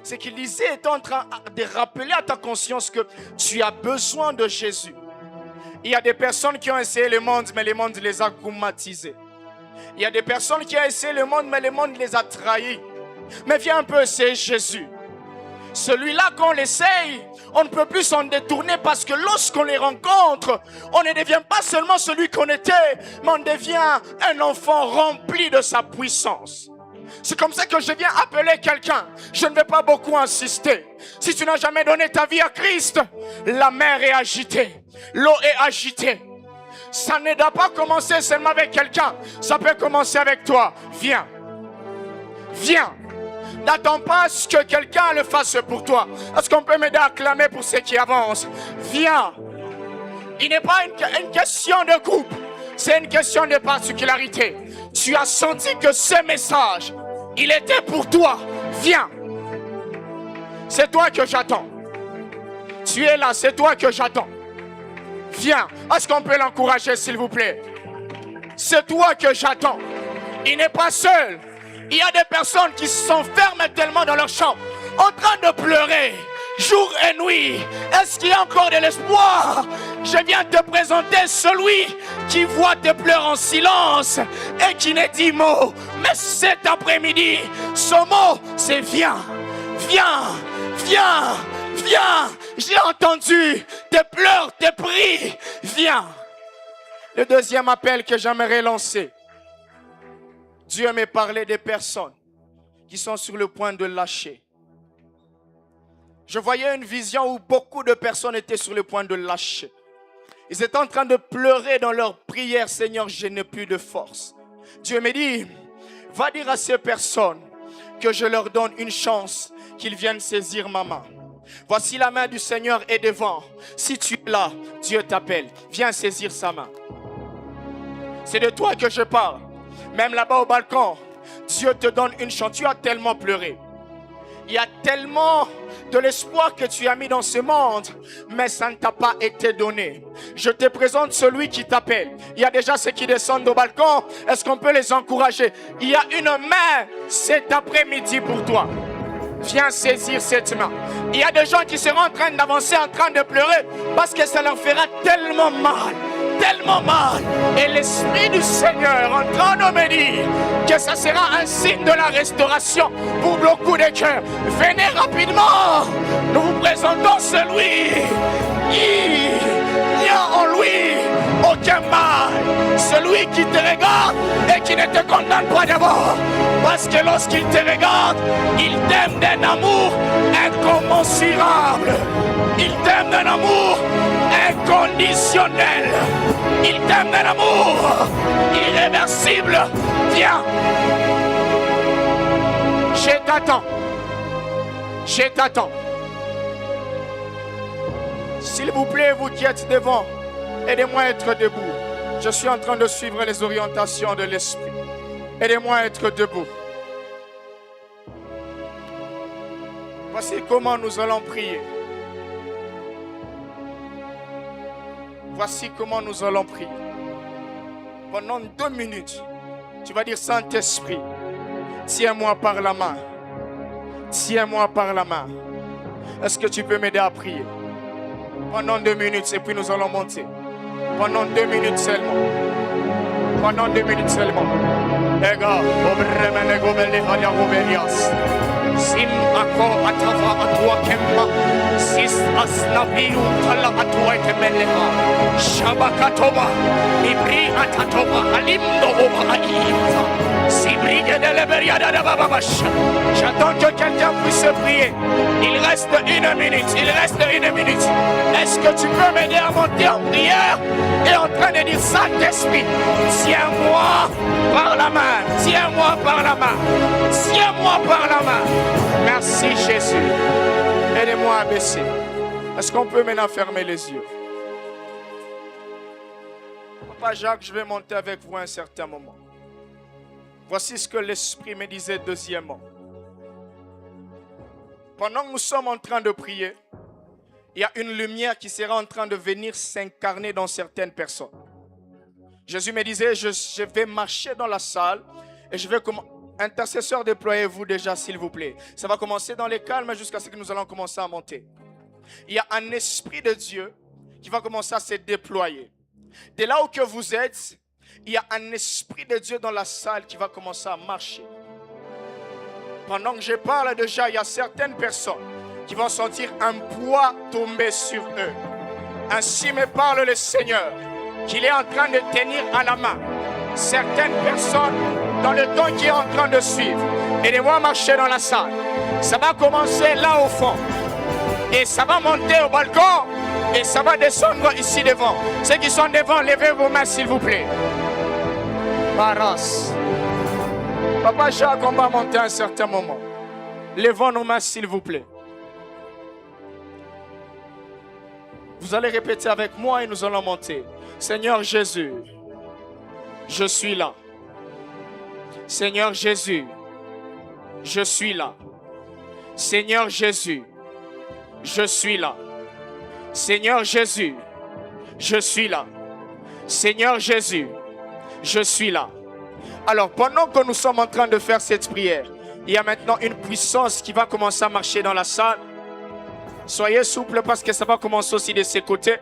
Ce qu'il disait était en train de rappeler à ta conscience que tu as besoin de Jésus. Il y a des personnes qui ont essayé le monde, mais le monde les a goumatisés. Il y a des personnes qui ont essayé le monde, mais le monde les a trahis. Mais viens un peu essayer Jésus. Celui-là, qu'on l'essaye, on ne peut plus s'en détourner parce que lorsqu'on les rencontre, on ne devient pas seulement celui qu'on était, mais on devient un enfant rempli de sa puissance. C'est comme ça que je viens appeler quelqu'un. Je ne vais pas beaucoup insister. Si tu n'as jamais donné ta vie à Christ, la mer est agitée, l'eau est agitée. Ça ne doit pas commencer seulement avec quelqu'un. Ça peut commencer avec toi. Viens. Viens. N'attends pas à ce que quelqu'un le fasse pour toi. Est-ce qu'on peut m'aider à acclamer pour ceux qui avancent? Viens. Il n'est pas une question de groupe. C'est une question de particularité. Tu as senti que ce message, il était pour toi. Viens. C'est toi que j'attends. Tu es là, c'est toi que j'attends. Viens. Est-ce qu'on peut l'encourager, s'il vous plaît? C'est toi que j'attends. Il n'est pas seul. Il y a des personnes qui s'enferment tellement dans leur chambre, en train de pleurer, jour et nuit. Est-ce qu'il y a encore de l'espoir? Je viens te présenter celui qui voit tes pleurs en silence et qui ne dit mot. Mais cet après-midi, ce mot, c'est viens, viens, viens, viens. J'ai entendu tes pleurs, tes cris, viens. Le deuxième appel que j'aimerais lancer. Dieu m'a parlé des personnes qui sont sur le point de lâcher. Je voyais une vision où beaucoup de personnes étaient sur le point de lâcher. Ils étaient en train de pleurer dans leur prière. Seigneur, je n'ai plus de force. Dieu me dit, va dire à ces personnes que je leur donne une chance, qu'ils viennent saisir ma main. Voici la main du Seigneur est devant. Si tu es là, Dieu t'appelle. Viens saisir sa main. C'est de toi que je parle. Même là-bas au balcon, Dieu te donne une chance. Tu as tellement pleuré. Il y a tellement de l'espoir que tu as mis dans ce monde, mais ça ne t'a pas été donné. Je te présente celui qui t'appelle. Il y a déjà ceux qui descendent au balcon. Est-ce qu'on peut les encourager? Il y a une main cet après-midi pour toi. Viens saisir cette main. Il y a des gens qui seront en train d'avancer, en train de pleurer, parce que ça leur fera tellement mal. Tellement mal. Et l'Esprit du Seigneur en train de me dire que ça sera un signe de la restauration pour beaucoup de cœurs. Venez rapidement. Nous vous présentons celui qui n'y a en lui aucun mal. Celui qui te regarde et qui ne te condamne pas d'abord. Parce que lorsqu'il te regarde, il t'aime d'un amour incommensurable. Il t'aime d'un amour inconditionnel. Il t'aime d'un amour irréversible. Viens. Je t'attends. Je t'attends. S'il vous plaît, vous qui êtes devant, aidez-moi à être debout. Je suis en train de suivre les orientations de l'Esprit. Aidez-moi à être debout. Voici comment nous allons prier. Voici comment nous allons prier. Pendant 2 minutes, tu vas dire: Saint-Esprit, tiens-moi par la main. Tiens-moi par la main. Est-ce que tu peux m'aider à prier? Pendant 2 minutes et puis nous allons monter. Pendant 2 minutes seulement. Pendant 2 minutes seulement. Les gars, Sim ako atava atua kemma sis asnabiu tala atua temeleha shabakatoba ibri atatoba alimdo oba aimza sibri de leberia da bababash. J'attends que quelqu'un puisse prier. Il reste 1 minute. Il reste 1 minute. Est-ce que tu peux m'aider à monter en prière et en train de dire: Saint-Esprit, tiens-moi par la main. Tiens-moi par la main. Tiens-moi par la main. Merci Jésus. Aidez-moi à baisser. Est-ce qu'on peut maintenant fermer les yeux? Papa Jacques, je vais monter avec vous un certain moment. Voici ce que l'Esprit me disait deuxièmement. Pendant que nous sommes en train de prier, il y a une lumière qui sera en train de venir s'incarner dans certaines personnes. Jésus me disait: je vais marcher dans la salle et je vais commencer. Intercesseurs, déployez-vous déjà, s'il vous plaît. Ça va commencer dans les calmes jusqu'à ce que nous allons commencer à monter. Il y a un esprit de Dieu qui va commencer à se déployer. De là où que vous êtes, il y a un esprit de Dieu dans la salle qui va commencer à marcher. Pendant que je parle déjà, il y a certaines personnes qui vont sentir un poids tomber sur eux. Ainsi me parle le Seigneur, qu'il est en train de tenir à la main certaines personnes dans le temps qui est en train de suivre. Aidez-moi à marcher dans la salle. Ça va commencer là au fond. Et ça va monter au balcon. Et ça va descendre ici devant. Ceux qui sont devant, levez vos mains s'il vous plaît. Baras. Papa Jacques, on va monter à un certain moment. Levons nos mains s'il vous plaît. Vous allez répéter avec moi et nous allons monter. Seigneur Jésus, je suis là. Seigneur Jésus, je suis là. Seigneur Jésus, je suis là. Seigneur Jésus, je suis là. Seigneur Jésus, je suis là. Alors, pendant que nous sommes en train de faire cette prière, il y a maintenant une puissance qui va commencer à marcher dans la salle. Soyez souple parce que ça va commencer aussi de ces côtés.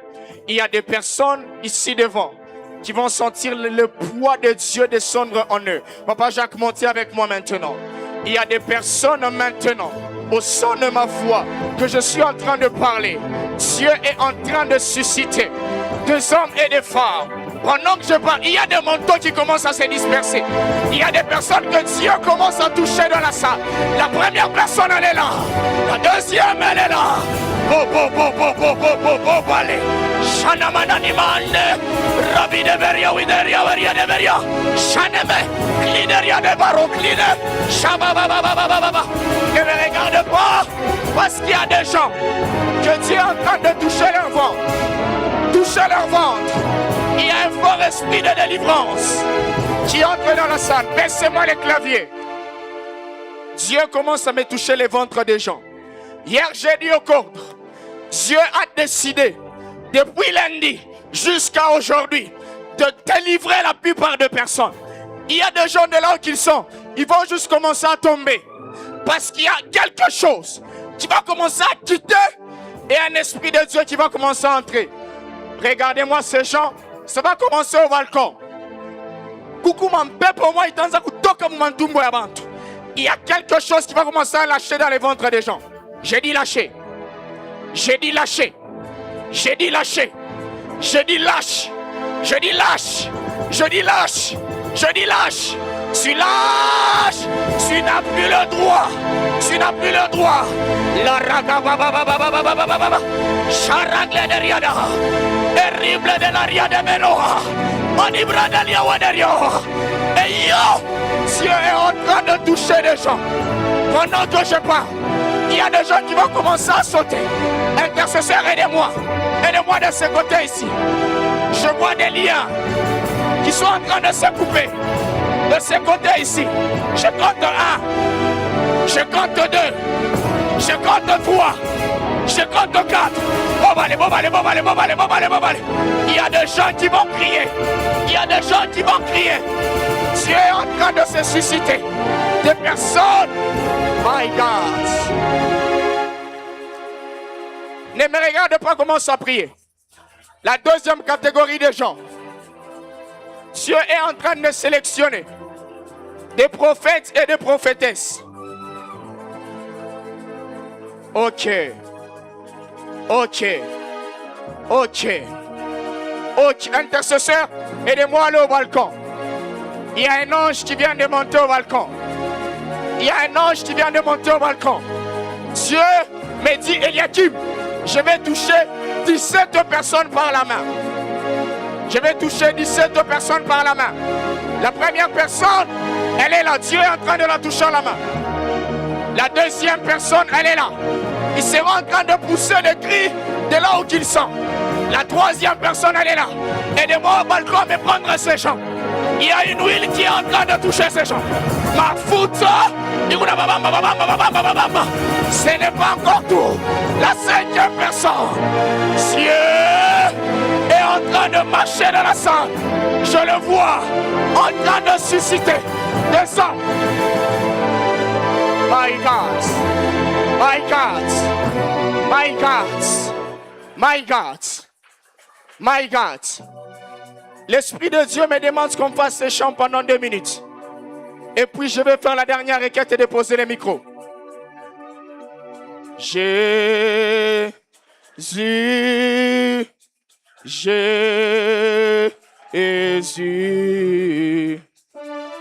Il y a des personnes ici devant qui vont sentir le poids de Dieu descendre en eux. Papa Jacques, montez avec moi maintenant. Il y a des personnes maintenant, au son de ma voix, que je suis en train de parler. Dieu est en train de susciter des hommes et des femmes. Pendant que je parle, il y a des manteaux qui commencent à se disperser. Il y a des personnes que Dieu commence à toucher dans la salle. La première personne, elle est là. La deuxième, elle est là. Allez. Shanamananimane. Rabbi de Beria, Wideria, Veria de Beria. Shaneme. Clideria de Barocline. Shababababababa. Ne me regarde pas. Parce qu'il y a des gens que Dieu est en train de toucher leur ventre. Toucher leur ventre. Il y a un fort esprit de délivrance qui entre dans la salle. Baissez-moi les claviers. Dieu commence à me toucher les ventres des gens. Hier, j'ai dit au corps, Dieu a décidé, depuis lundi jusqu'à aujourd'hui, de délivrer la plupart des personnes. Il y a des gens de là où ils sont, ils vont juste commencer à tomber. Parce qu'il y a quelque chose qui va commencer à quitter et un esprit de Dieu qui va commencer à entrer. Regardez-moi ces gens. Ça va commencer au balcon. Il y a quelque chose qui va commencer à lâcher dans les ventres des gens. J'ai dit lâcher. J'ai dit lâcher. J'ai dit lâcher. J'ai dit lâche. Je dis lâche. Je dis lâche. Je dis lâche. Tu lâches. Tu n'as plus le droit. Tu n'as plus le droit. La raga baba. Charagle de riada. Terrible de la riada menoa. Manibra de liawaderio. Et yo, Dieu est en train de toucher les gens. Pendant que je parle, Il y a des gens qui vont commencer à sauter. Intercesseur, aidez-moi. Aidez-moi de ce côté ici. Je vois des liens qui sont en train de se couper. De ce côté ici. Je compte 1. Je compte 2. Je compte 3. Je compte 4. Il y a des gens qui vont crier. Il y a des gens qui vont crier. Dieu est en train de se susciter. Des personnes. My God. Ne me regarde pas comment ça prier. La deuxième catégorie de gens. Dieu est en train de sélectionner des prophètes et des prophétesses. Ok. Intercesseur, aidez-moi à aller au balcon. Il y a un ange qui vient de monter au balcon. Il y a un ange qui vient de monter au balcon. Dieu me dit, Eliakim, je vais toucher 17 personnes par la main. Je vais toucher 17 personnes par la main. La première personne, elle est là. Dieu est en train de la toucher à la main. La deuxième personne, elle est là. Ils seront en train de pousser des cris de là où ils sont. La troisième personne, elle est là. Aidez-moi au balcon à me prendre ces gens. Il y a une huile qui est en train de toucher ces gens. Ma foute, ce n'est pas encore tout. La cinquième personne, Dieu est en train de marcher dans la salle. Je le vois en train de susciter des sang. My God, my God, my God, my God, my God. L'Esprit de Dieu me demande qu'on fasse ces chants pendant 2 minutes. Et puis je vais faire la dernière requête et déposer les micros. Jésus, Jésus,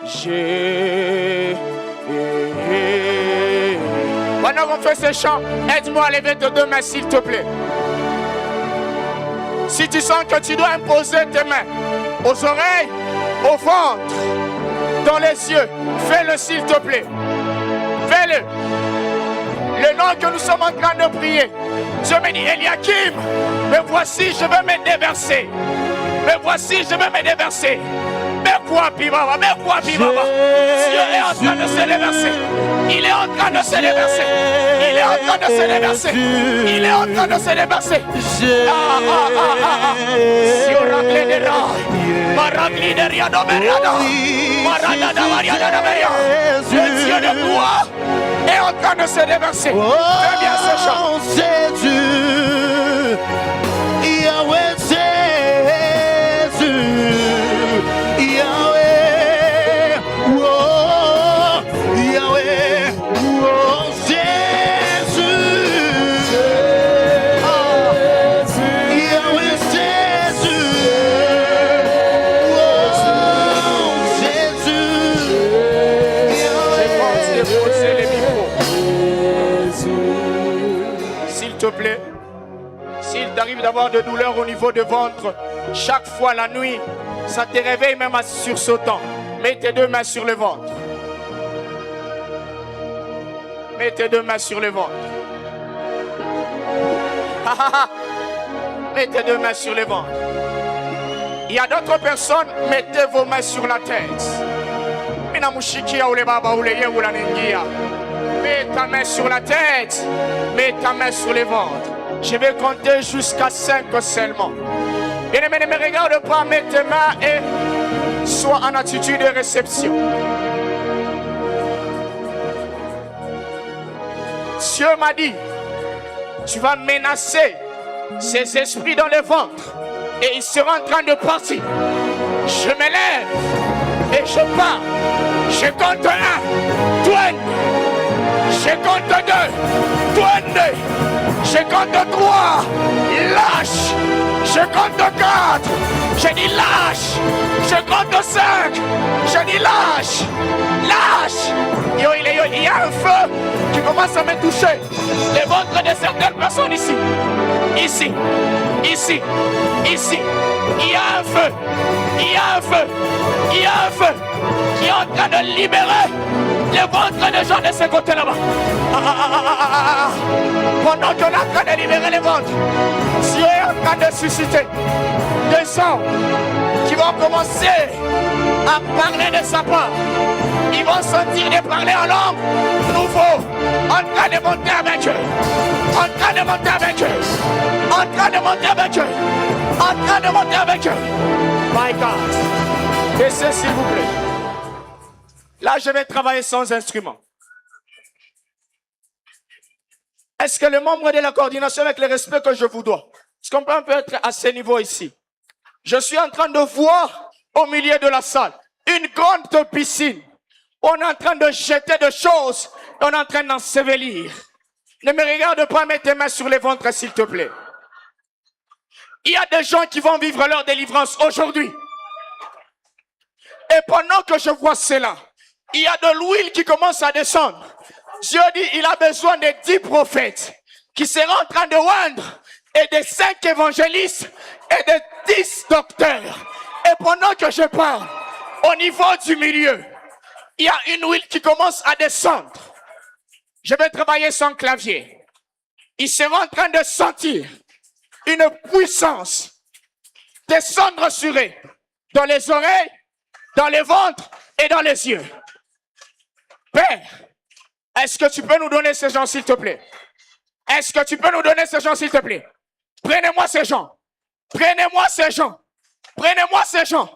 Jésus. Pendant qu'on fait ces chants, aide-moi à lever tes 2 mains s'il te plaît. Si tu sens que tu dois imposer tes mains aux oreilles, au ventre, dans les yeux, fais-le s'il te plaît. Fais-le. Le nom que nous sommes en train de prier, Dieu me dit, Eliakim, me voici, je vais me déverser. Me voici, je vais me déverser. Mais quoi, Pibaba? Dieu est en train de se déverser. Il est en train de se déverser. Il est en train de se déverser. Il est en train de se déverser. Si on règle des rails, Maragli de Riado Meriada, Marada Davariada Daveria, le Dieu de gloire est en train de se déverser. Fais bien ce chant. C'est Dieu, Yahweh, c'est Dieu, Yahweh, oh, Yahweh, oh, Jésus, Yahweh, Jésus, oh, Jésus, Je pense déposer les micros. S'il te plaît, s'il t'arrive d'avoir de douleurs au niveau du ventre, chaque fois la nuit, ça te réveille même en sursautant. Mets tes 2 mains sur le ventre. Mets tes 2 mains sur le ventre. Mets tes 2 mains sur le ventre. Il y a d'autres personnes, mettez vos mains sur la tête. Mets ta main sur la tête. Mets ta main sur le ventre. Je vais compter jusqu'à 5 seulement. Bien-aimé, ne me regarde pas, mets tes mains et sois en attitude de réception. Dieu m'a dit, tu vas menacer ces esprits dans le ventre et ils seront en train de partir. Je me lève et je pars. Je compte 1, 20. Je compte 2, 20. Je compte 3, lâche. Je compte 4, je dis lâche. Je compte 5, je dis lâche. Lâche. Il y a un feu qui commence à me toucher. Le ventre de certaines personnes ici. Ici. Ici. Ici. Il y a un feu. Il y a un feu. Il y a un feu qui est en train de libérer les ventres des gens de ce côté là-bas. Pendant qu'on est en train de libérer les ventres, Dieu est en train de susciter des gens qui vont commencer à parler de sa part. Ils vont sentir de parler en langue nouveau, en train de monter avec eux, en train de monter avec eux, en train de monter avec eux, en train de monter avec eux. My God. Laissez s'il vous plaît. Là, je vais travailler sans instrument. Est-ce que le membre de la coordination, avec le respect que je vous dois, est-ce qu'on peut être à ce niveau ici? Je suis en train de voir au milieu de la salle une grande piscine. On est en train de jeter des choses. On est en train d'ensevelir. Ne me regarde pas, mets tes mains sur les ventres, s'il te plaît. Il y a des gens qui vont vivre leur délivrance aujourd'hui. Et pendant que je vois cela, il y a de l'huile qui commence à descendre. Dieu dit, il a besoin de 10 prophètes qui seront en train de oindre et de 5 évangélistes et de 10 docteurs. Et pendant que je parle, au niveau du milieu, il y a une huile qui commence à descendre. Je vais travailler sans clavier. Ils seront en train de sentir une puissance descendre sur eux, dans les oreilles, dans les ventres et dans les yeux. Père, est-ce que tu peux nous donner ces gens, s'il te plaît? Est-ce que tu peux nous donner ces gens, s'il te plaît? Prenez-moi ces gens. Prenez-moi ces gens. Prenez-moi ces gens.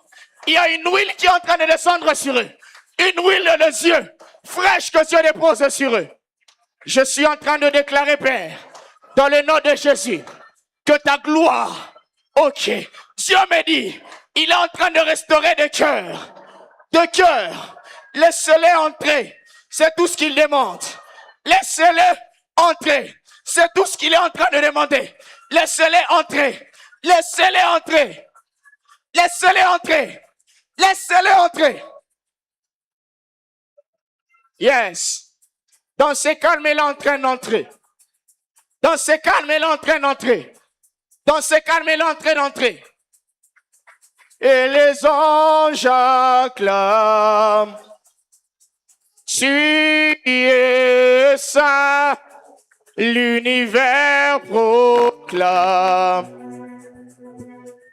Il y a une huile qui est en train de descendre sur eux. Une huile de Dieu fraîche que Dieu dépose sur eux. Je suis en train de déclarer, Père, dans le nom de Jésus, que ta gloire, ok, Dieu me dit, il est en train de restaurer des cœurs. De cœurs. Laissez-les entrer. C'est tout ce qu'il demande. Laissez-les entrer. C'est tout ce qu'il est en train de demander. Laissez-les entrer. Laissez-les entrer. Laissez-les entrer. Laissez-les entrer. Yes. Dans ce calme, il est en train d'entrer. Dans ce calme, il est en train d'entrer. Dans ce calme, il est en train d'entrer. Et les anges acclament. Tu es saint, l'univers proclame.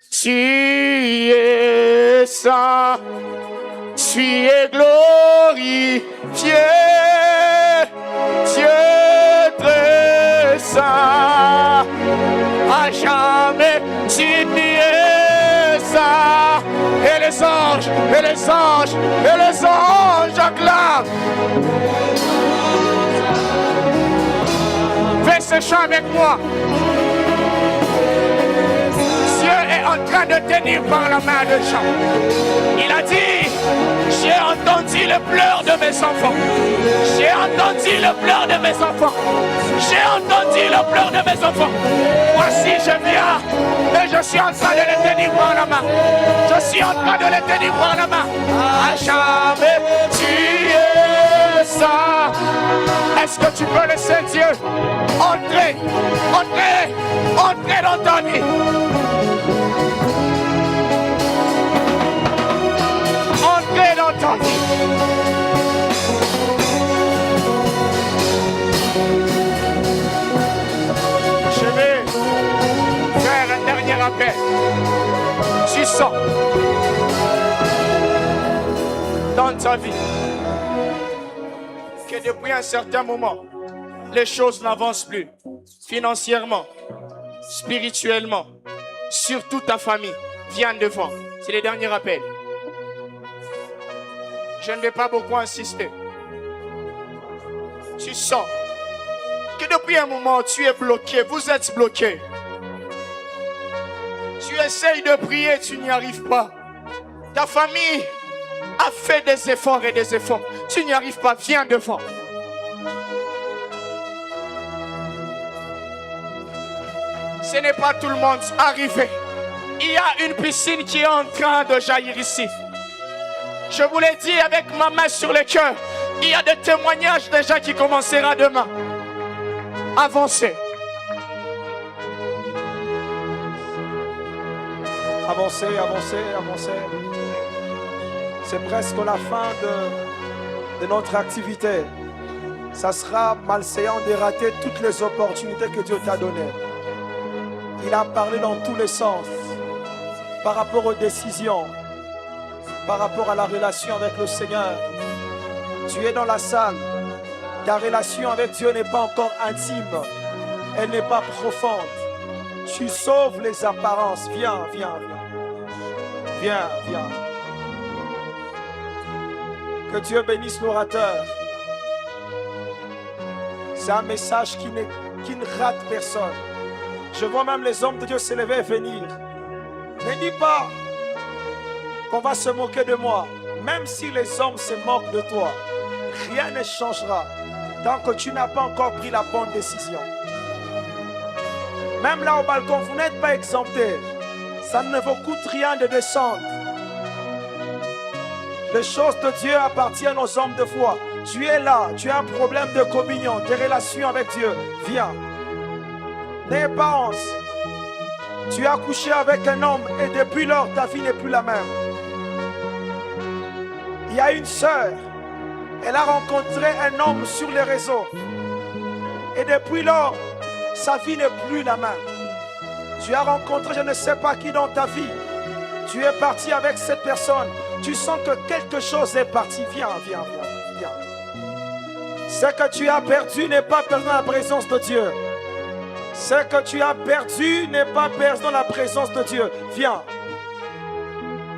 Tu es saint, tu es glorifié, Dieu très saint, à jamais tu es saint. Et les anges, et les anges, et les anges acclament. Fais ce chant avec moi. Dieu est en train de tenir par la main de Jean. Il a dit, j'ai entendu le pleur de mes enfants. J'ai entendu le pleur de mes enfants. J'ai entendu le pleur de mes enfants. Voici, je viens et je suis en train de les tenir par la main. Je suis en train de les tenir par la main. À jamais, tu es ça. Est-ce que tu peux laisser Dieu entrer, entrer, entrer dans ta vie? Entrer dans ta vie. Je vais faire un dernier appel. Tu sens dans ta vie que depuis un certain moment, les choses n'avancent plus. Financièrement, spirituellement, surtout ta famille. Viens devant. C'est le dernier appel. Je ne vais pas beaucoup insister. Tu sens que depuis un moment, tu es bloqué. Vous êtes bloqué. Tu essayes de prier, tu n'y arrives pas. Ta famille a fait des efforts et des efforts. Tu n'y arrives pas. Viens devant. Ce n'est pas tout le monde arrivé. Il y a une piscine qui est en train de jaillir ici. Je vous l'ai dit avec ma main sur le cœur. Il y a des témoignages déjà qui commencera demain. Avancez. Avancez, avancez, avancez. C'est presque la fin de notre activité, ça sera malséant de rater toutes les opportunités que Dieu t'a données. Il a parlé dans tous les sens, par rapport aux décisions, par rapport à la relation avec le Seigneur. Tu es dans la salle, ta relation avec Dieu n'est pas encore intime, elle n'est pas profonde. Tu sauves les apparences. Viens, viens, viens. Viens, viens. Que Dieu bénisse l'orateur. C'est un message qui ne rate personne. Je vois même les hommes de Dieu s'élever et venir. Ne dis pas qu'on va se moquer de moi. Même si les hommes se moquent de toi, rien ne changera tant que tu n'as pas encore pris la bonne décision. Même là au balcon, vous n'êtes pas exemptés. Ça ne vous coûte rien de descendre. Les choses de Dieu appartiennent aux hommes de foi. Tu es là, tu as un problème de communion, de relation avec Dieu. Viens. N'aie pas honte. Tu as couché avec un homme et depuis lors, ta vie n'est plus la même. Il y a une sœur, elle a rencontré un homme sur les réseaux. Et depuis lors, sa vie n'est plus la même. Tu as rencontré je ne sais pas qui dans ta vie. Tu es parti avec cette personne. Tu sens que quelque chose est parti. Viens, viens, viens, viens. Ce que tu as perdu n'est pas perdu dans la présence de Dieu. Ce que tu as perdu n'est pas perdu dans la présence de Dieu. Viens.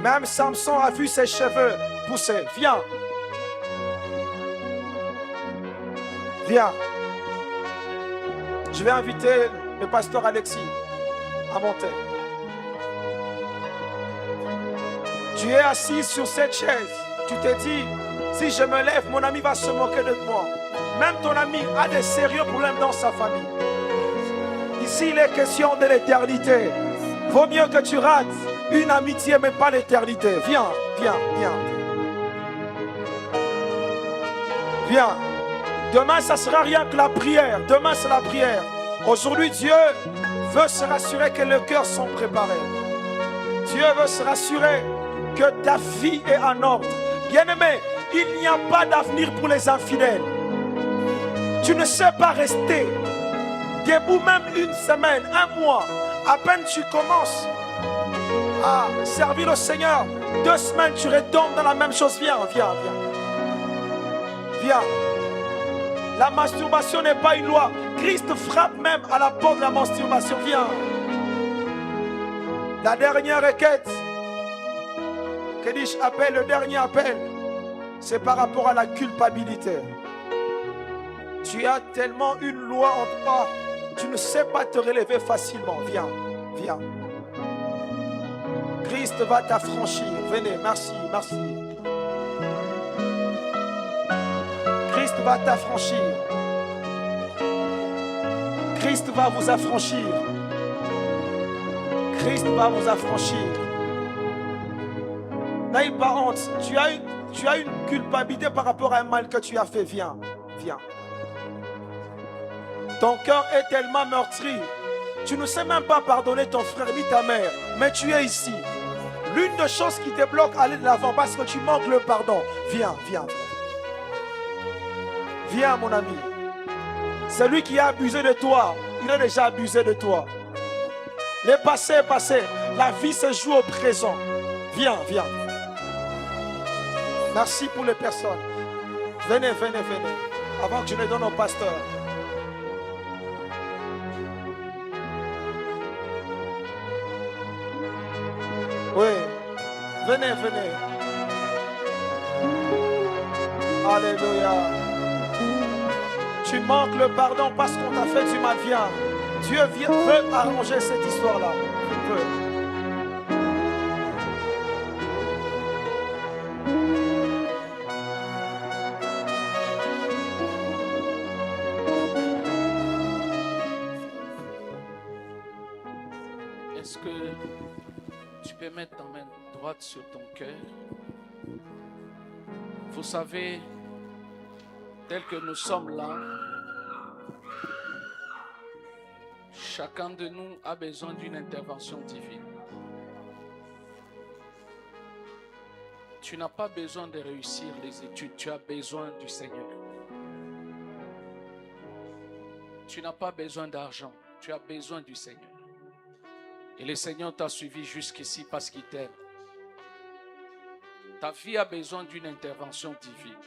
Même Samson a vu ses cheveux pousser. Viens. Viens. Je vais inviter le pasteur Alexis à monter. Tu es assis sur cette chaise. Tu te dis, si je me lève, mon ami va se moquer de moi. Même ton ami a des sérieux problèmes dans sa famille. Ici, il est question de l'éternité. Vaut mieux que tu rates une amitié, mais pas l'éternité. Viens, viens, viens. Viens. Demain, ça sera rien que la prière. Demain, c'est la prière. Aujourd'hui, Dieu veut se rassurer que les cœurs sont préparés. Dieu veut se rassurer que ta vie est en ordre. Bien-aimé, il n'y a pas d'avenir pour les infidèles. Tu ne sais pas rester debout même une semaine, un mois. À peine tu commences à servir le Seigneur, 2 semaines, tu retombes dans la même chose. Viens, viens, viens. Viens. La masturbation n'est pas une loi. Christ frappe même à la porte de la masturbation. Viens. La dernière requête, que dis-je, appel, le dernier appel, c'est par rapport à la culpabilité. Tu as tellement une loi en toi, tu ne sais pas te relever facilement. Viens, viens. Christ va t'affranchir. Venez, merci, merci. Christ va t'affranchir. Christ va vous affranchir. Christ va vous affranchir. N'aie pas honte. Tu as une culpabilité par rapport à un mal que tu as fait. Viens, viens. Ton cœur est tellement meurtri. Tu ne sais même pas pardonner ton frère ni ta mère. Mais tu es ici. L'une des choses qui te bloque à aller de l'avant parce que tu manques le pardon. Viens, viens. Viens, mon ami. Celui qui a abusé de toi, il a déjà abusé de toi. Le passé est passé. La vie se joue au présent. Viens, viens. Merci pour les personnes. Venez, venez, venez. Avant que je ne donne au pasteur. Oui. Venez, venez. Alléluia. Tu manques le pardon parce qu'on t'a fait du mal. Viens. Dieu veut arranger cette histoire-là. Il veut. Est-ce que tu peux mettre ta main droite sur ton cœur? Vous savez, tel que nous sommes là, chacun de nous a besoin d'une intervention divine. Tu n'as pas besoin de réussir les études, tu as besoin du Seigneur. Tu n'as pas besoin d'argent, tu as besoin du Seigneur. Et le Seigneur t'a suivi jusqu'ici parce qu'il t'aime. Ta vie a besoin d'une intervention divine.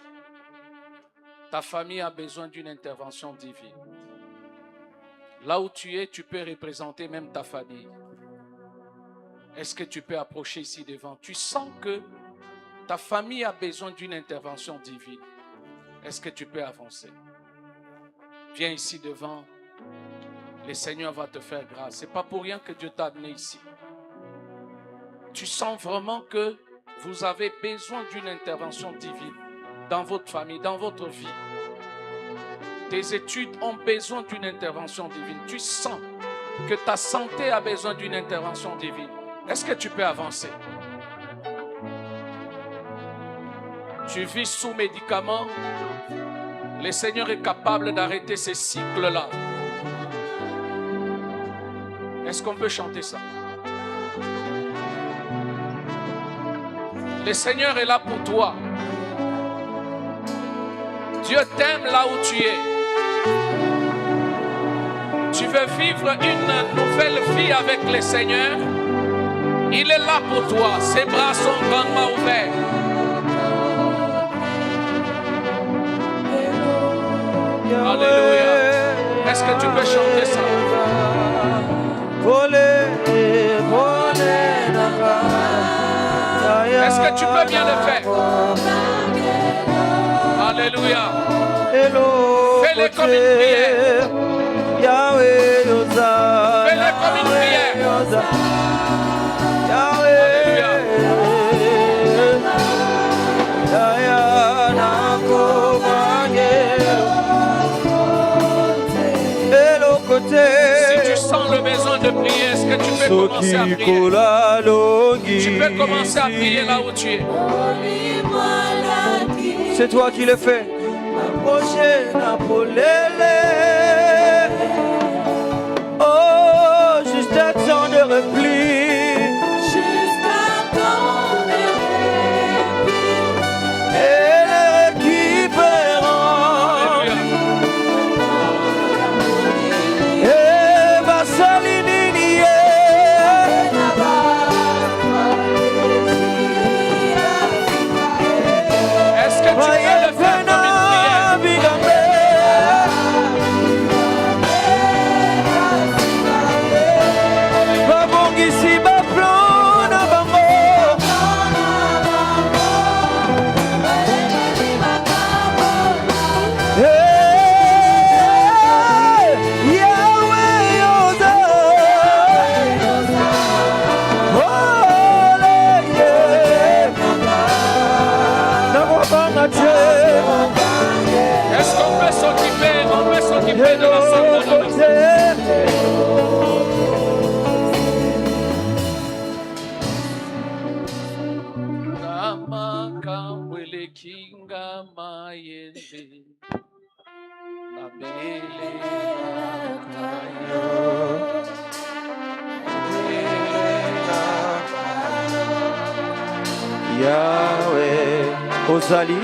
Ta famille a besoin d'une intervention divine. Là où tu es, tu peux représenter même ta famille. Est-ce que tu peux approcher ici devant? Tu sens que ta famille a besoin d'une intervention divine. Est-ce que tu peux avancer? Viens ici devant. Le Seigneur va te faire grâce. Ce n'est pas pour rien que Dieu t'a amené ici. Tu sens vraiment que vous avez besoin d'une intervention divine dans votre famille, dans votre vie. Tes études ont besoin d'une intervention divine. Tu sens que ta santé a besoin d'une intervention divine. Est-ce que tu peux avancer? Tu vis sous médicaments. Le Seigneur est capable d'arrêter ces cycles-là. Est-ce qu'on peut chanter ça? Le Seigneur est là pour toi. Dieu t'aime là où tu es. Tu veux vivre une nouvelle vie avec le Seigneur? Il est là pour toi. Ses bras sont grandement ouverts. Alléluia. Est-ce que tu peux chanter ça? Est-ce que tu peux bien le faire? Alléluia. Fais-le comme une prière. Fais-le comme une prière. Alléluia. Si tu sens le besoin de prier, est-ce que tu peux commencer à prier? Tu peux commencer à prier là où tu es. C'est toi qui le fais. Oh, juste un temps de repli. Et le récupérant. Et ma salininier. Est-ce que tu peux le faire comme une prière? Est-ce qu'on peut s'occuper? On peut s'occuper de la santé. Yahweh, Osali,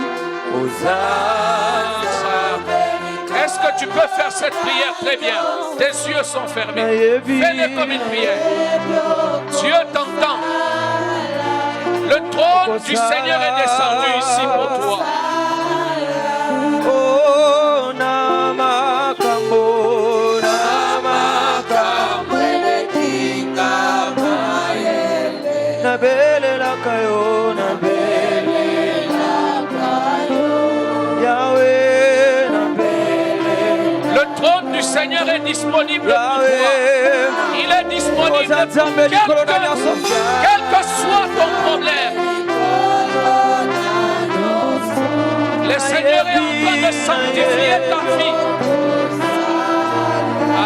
Est-ce que tu peux faire cette prière très bien? Tes yeux sont fermés. Fais-le comme une prière. Dieu t'entend. Le trône du Seigneur est descendu ici pour toi. Oh, Namakambo, Namakambo, Nabele Lakayo, Nabele Lakayo, Yahweh, Nabele. Le trône du Seigneur est disponible pour toi. Il est disponible pour quel que soit ton problème. Le Seigneur est en train de sanctifier ta vie.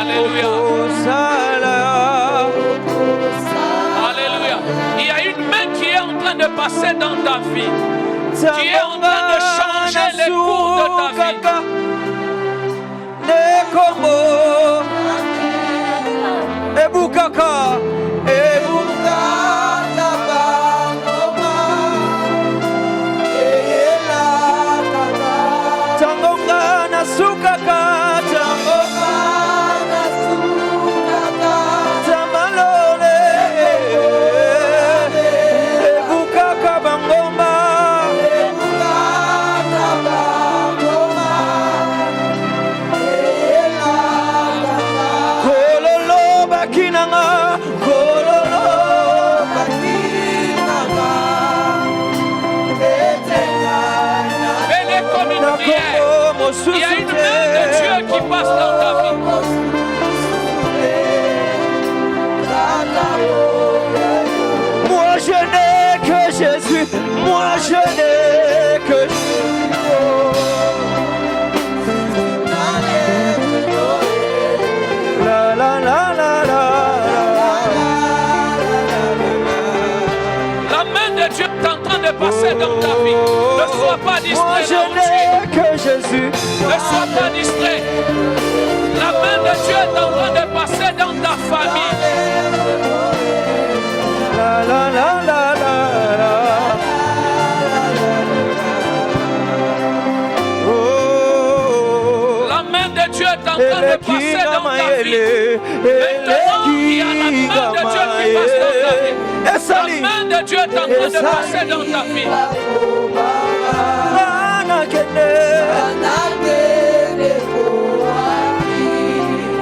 Alléluia. Alléluia. Il y a une main qui est en train de passer dans ta vie, qui est en train de changer les cours de ta vie. prière. Il y a une main de Dieu qui passe dans ta vie. Moi je n'ai que Jésus, moi je n'ai que Jésus. La la la la la. La main de Dieu est en train de passer dans ta vie. Ne sois pas Moi distrait. je n'ai que Jésus. Ne sois pas distrait. La main de Dieu est en train de passer dans ta famille. La la la la la la. Oh. La main de Dieu est en train de passer dans ta vie. Maintenant, il y a la main de Dieu qui passe dans ta vie. La main de Dieu est en train de passer dans ta vie.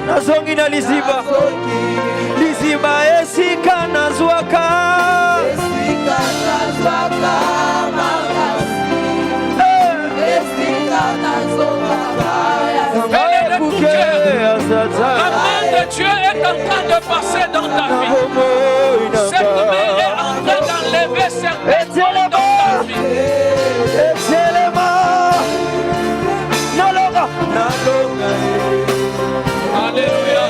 Nazongi na liziba, liziba esika nazwaka, esika nazwaka makasi, esika nazwaka. La main de Dieu est en train de passer dans ta vie. Cette main est en train d'enlever certaines choses dans ta vie. Alléluia.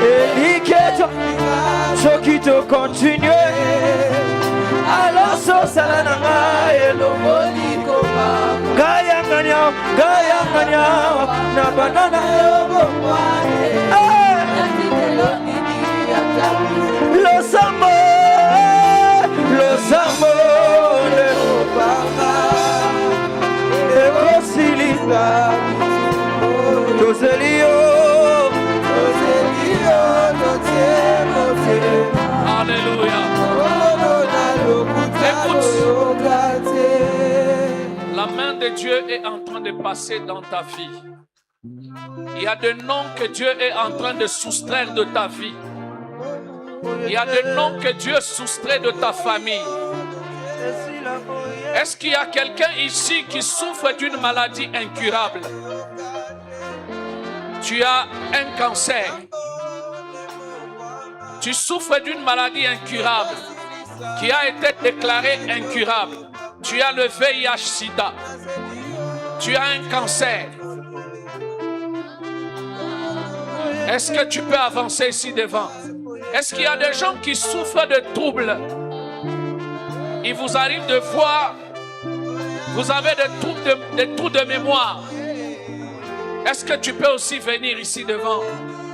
Eliketo, Sokito continue. Alors so salana elomboliko Gaya nganya na banana Lo sambo le opanga Ecosilita Toselio Alléluia. Écoute, la main de Dieu est en train de passer dans ta vie. Il y a des noms que Dieu est en train de soustraire de ta vie. Il y a des noms que Dieu soustrait de ta famille. Est-ce qu'il y a quelqu'un ici qui souffre d'une maladie incurable? Tu as un cancer. Tu souffres d'une maladie incurable qui a été déclarée incurable. Tu as le VIH-Sida. Tu as un cancer. Est-ce que tu peux avancer ici devant? Est-ce qu'il y a des gens qui souffrent de troubles? Il vous arrive de voir, vous avez des troubles de mémoire. Est-ce que tu peux aussi venir ici devant?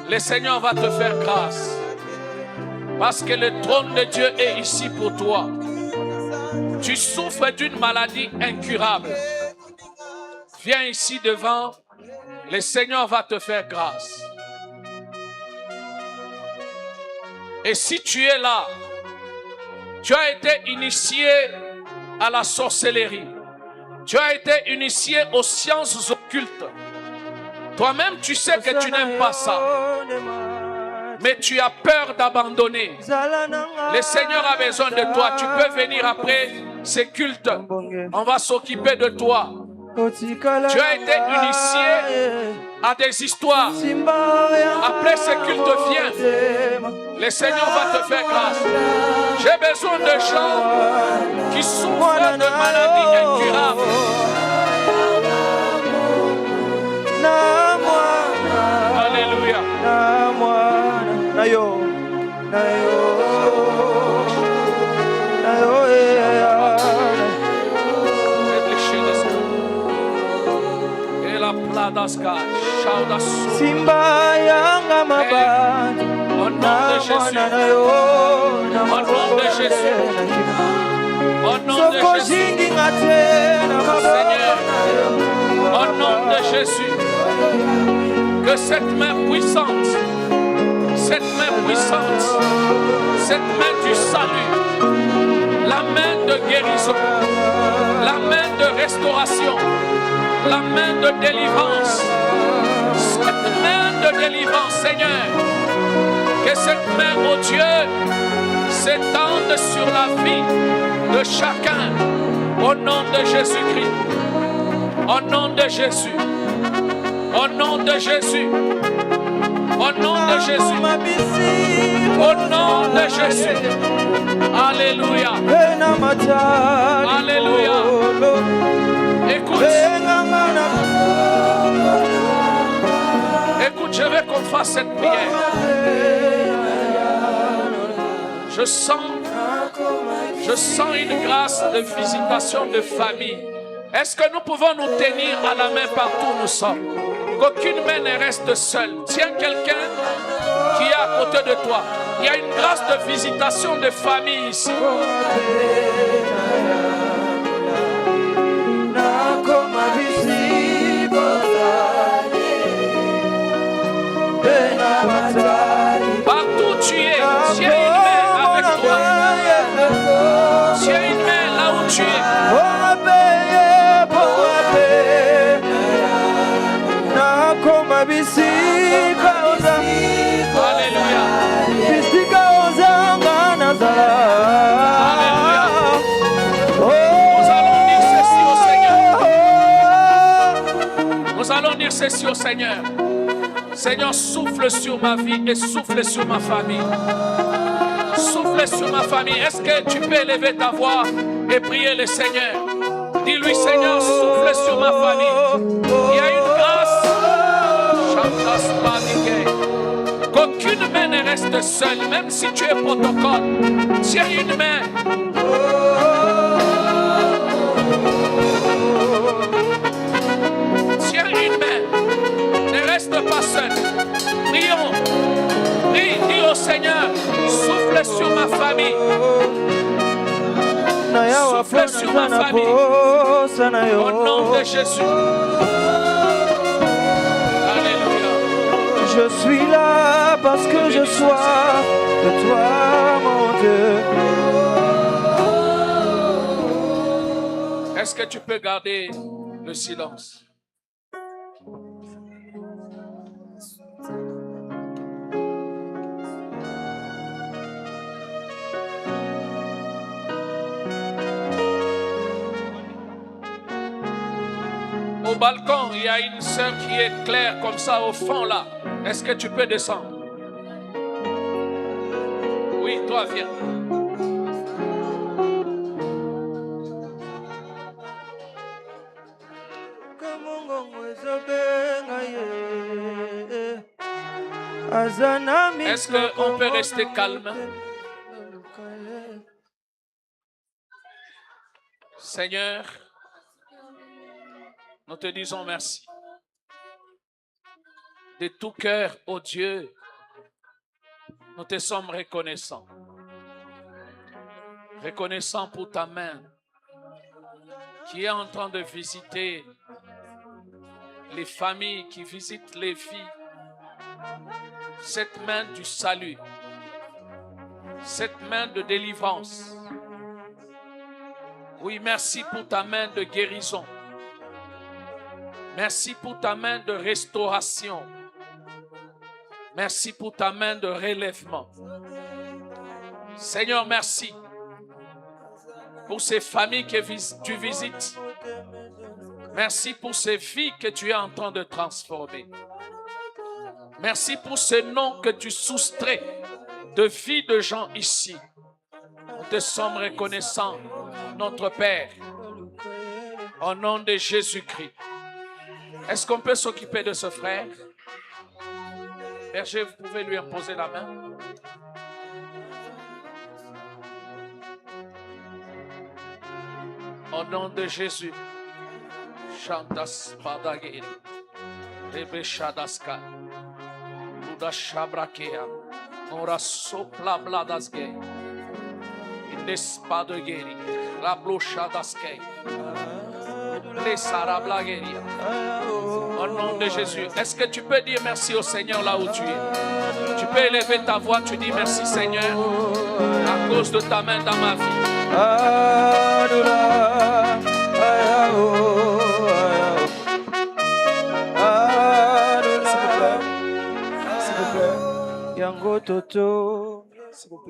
Le Seigneur va te faire grâce. Parce que le trône de Dieu est ici pour toi. Tu souffres d'une maladie incurable. Viens ici devant. Le Seigneur va te faire grâce. Et si tu es là, tu as été initié à la sorcellerie. Tu as été initié aux sciences occultes. Toi-même, tu sais que tu n'aimes pas ça. Mais tu as peur d'abandonner. Le Seigneur a besoin de toi. Tu peux venir après ces cultes. On va s'occuper de toi. Tu as été initié à des histoires. Après ces cultes, viens. Le Seigneur va te faire grâce. J'ai besoin de gens qui souffrent de maladies incurables. Alléluia. Simba yanga maba Au nom de Jésus. Au nom de Jésus. Seigneur, au nom de Jésus, que cette main puissante, cette main du salut, la main de guérison, la main de restauration, la main de délivrance, cette main de délivrance, Seigneur, que cette main, oh Dieu, s'étende sur la vie de chacun, au nom de Jésus-Christ, au nom de Jésus, au nom de Jésus, au nom de Jésus, au nom de Jésus. Alléluia. Alléluia. Écoute, je veux qu'on fasse cette prière. Je sens une grâce de visitation de famille. Est-ce que nous pouvons nous tenir à la main partout où nous sommes? Qu'aucune main ne reste seule. Tiens quelqu'un qui est à côté de toi. Il y a une grâce de visitation de famille ici. Partout où tu es, tiens une main avec toi. Tiens une main là où tu es. Alléluia. Nous allons dire ceci au Seigneur. Nous allons dire ceci au Seigneur. Seigneur, souffle sur ma vie et souffle sur ma famille. Souffle sur ma famille. Est-ce que tu peux élever ta voix et prier le Seigneur? Dis-lui, Seigneur, souffle sur ma famille. Il y a une grâce. Qu'aucune main ne reste seule, même si tu es protocole. Tiens une main. Tiens une main. Ne reste pas seul. Prions. Prie, dis au Seigneur, souffle sur ma famille. Souffle sur ma famille. Au nom de Jésus. Alléluia. Je suis là parce que je sois de toi, mon Dieu. Est-ce que tu peux garder le silence? Au balcon, il y a une sœur qui est claire comme ça au fond là. Est-ce que tu peux descendre? Oui, toi viens. Est-ce qu'on peut rester calme? Seigneur, nous te disons merci. De tout cœur, ô Dieu, nous te sommes reconnaissants. Reconnaissants pour ta main qui est en train de visiter les familles, qui visitent les vies. Cette main du salut, cette main de délivrance. Oui, merci pour ta main de guérison. Merci pour ta main de restauration. Merci pour ta main de relèvement. Seigneur, merci pour ces familles que tu visites. Merci pour ces vies que tu es en train de transformer. Merci pour ce nom que tu soustrais de vie de gens ici. Nous te sommes reconnaissants, notre Père, au nom de Jésus-Christ. Est-ce qu'on peut s'occuper de ce frère? Berger, vous pouvez lui imposer la main. Au nom de Jésus. Chantas Padagil. Rebe Shadaska. Buda Shabrakea. Ora sopla bladaske. Inespa de guéri. La blocha daske. Les sarablagueria. Au nom de Jésus. Est-ce que tu peux dire merci au Seigneur là où tu es? Tu peux élever ta voix, tu dis merci Seigneur à cause de ta main dans ma vie. S'il vous plaît. Yango Toto. S'il vous plaît.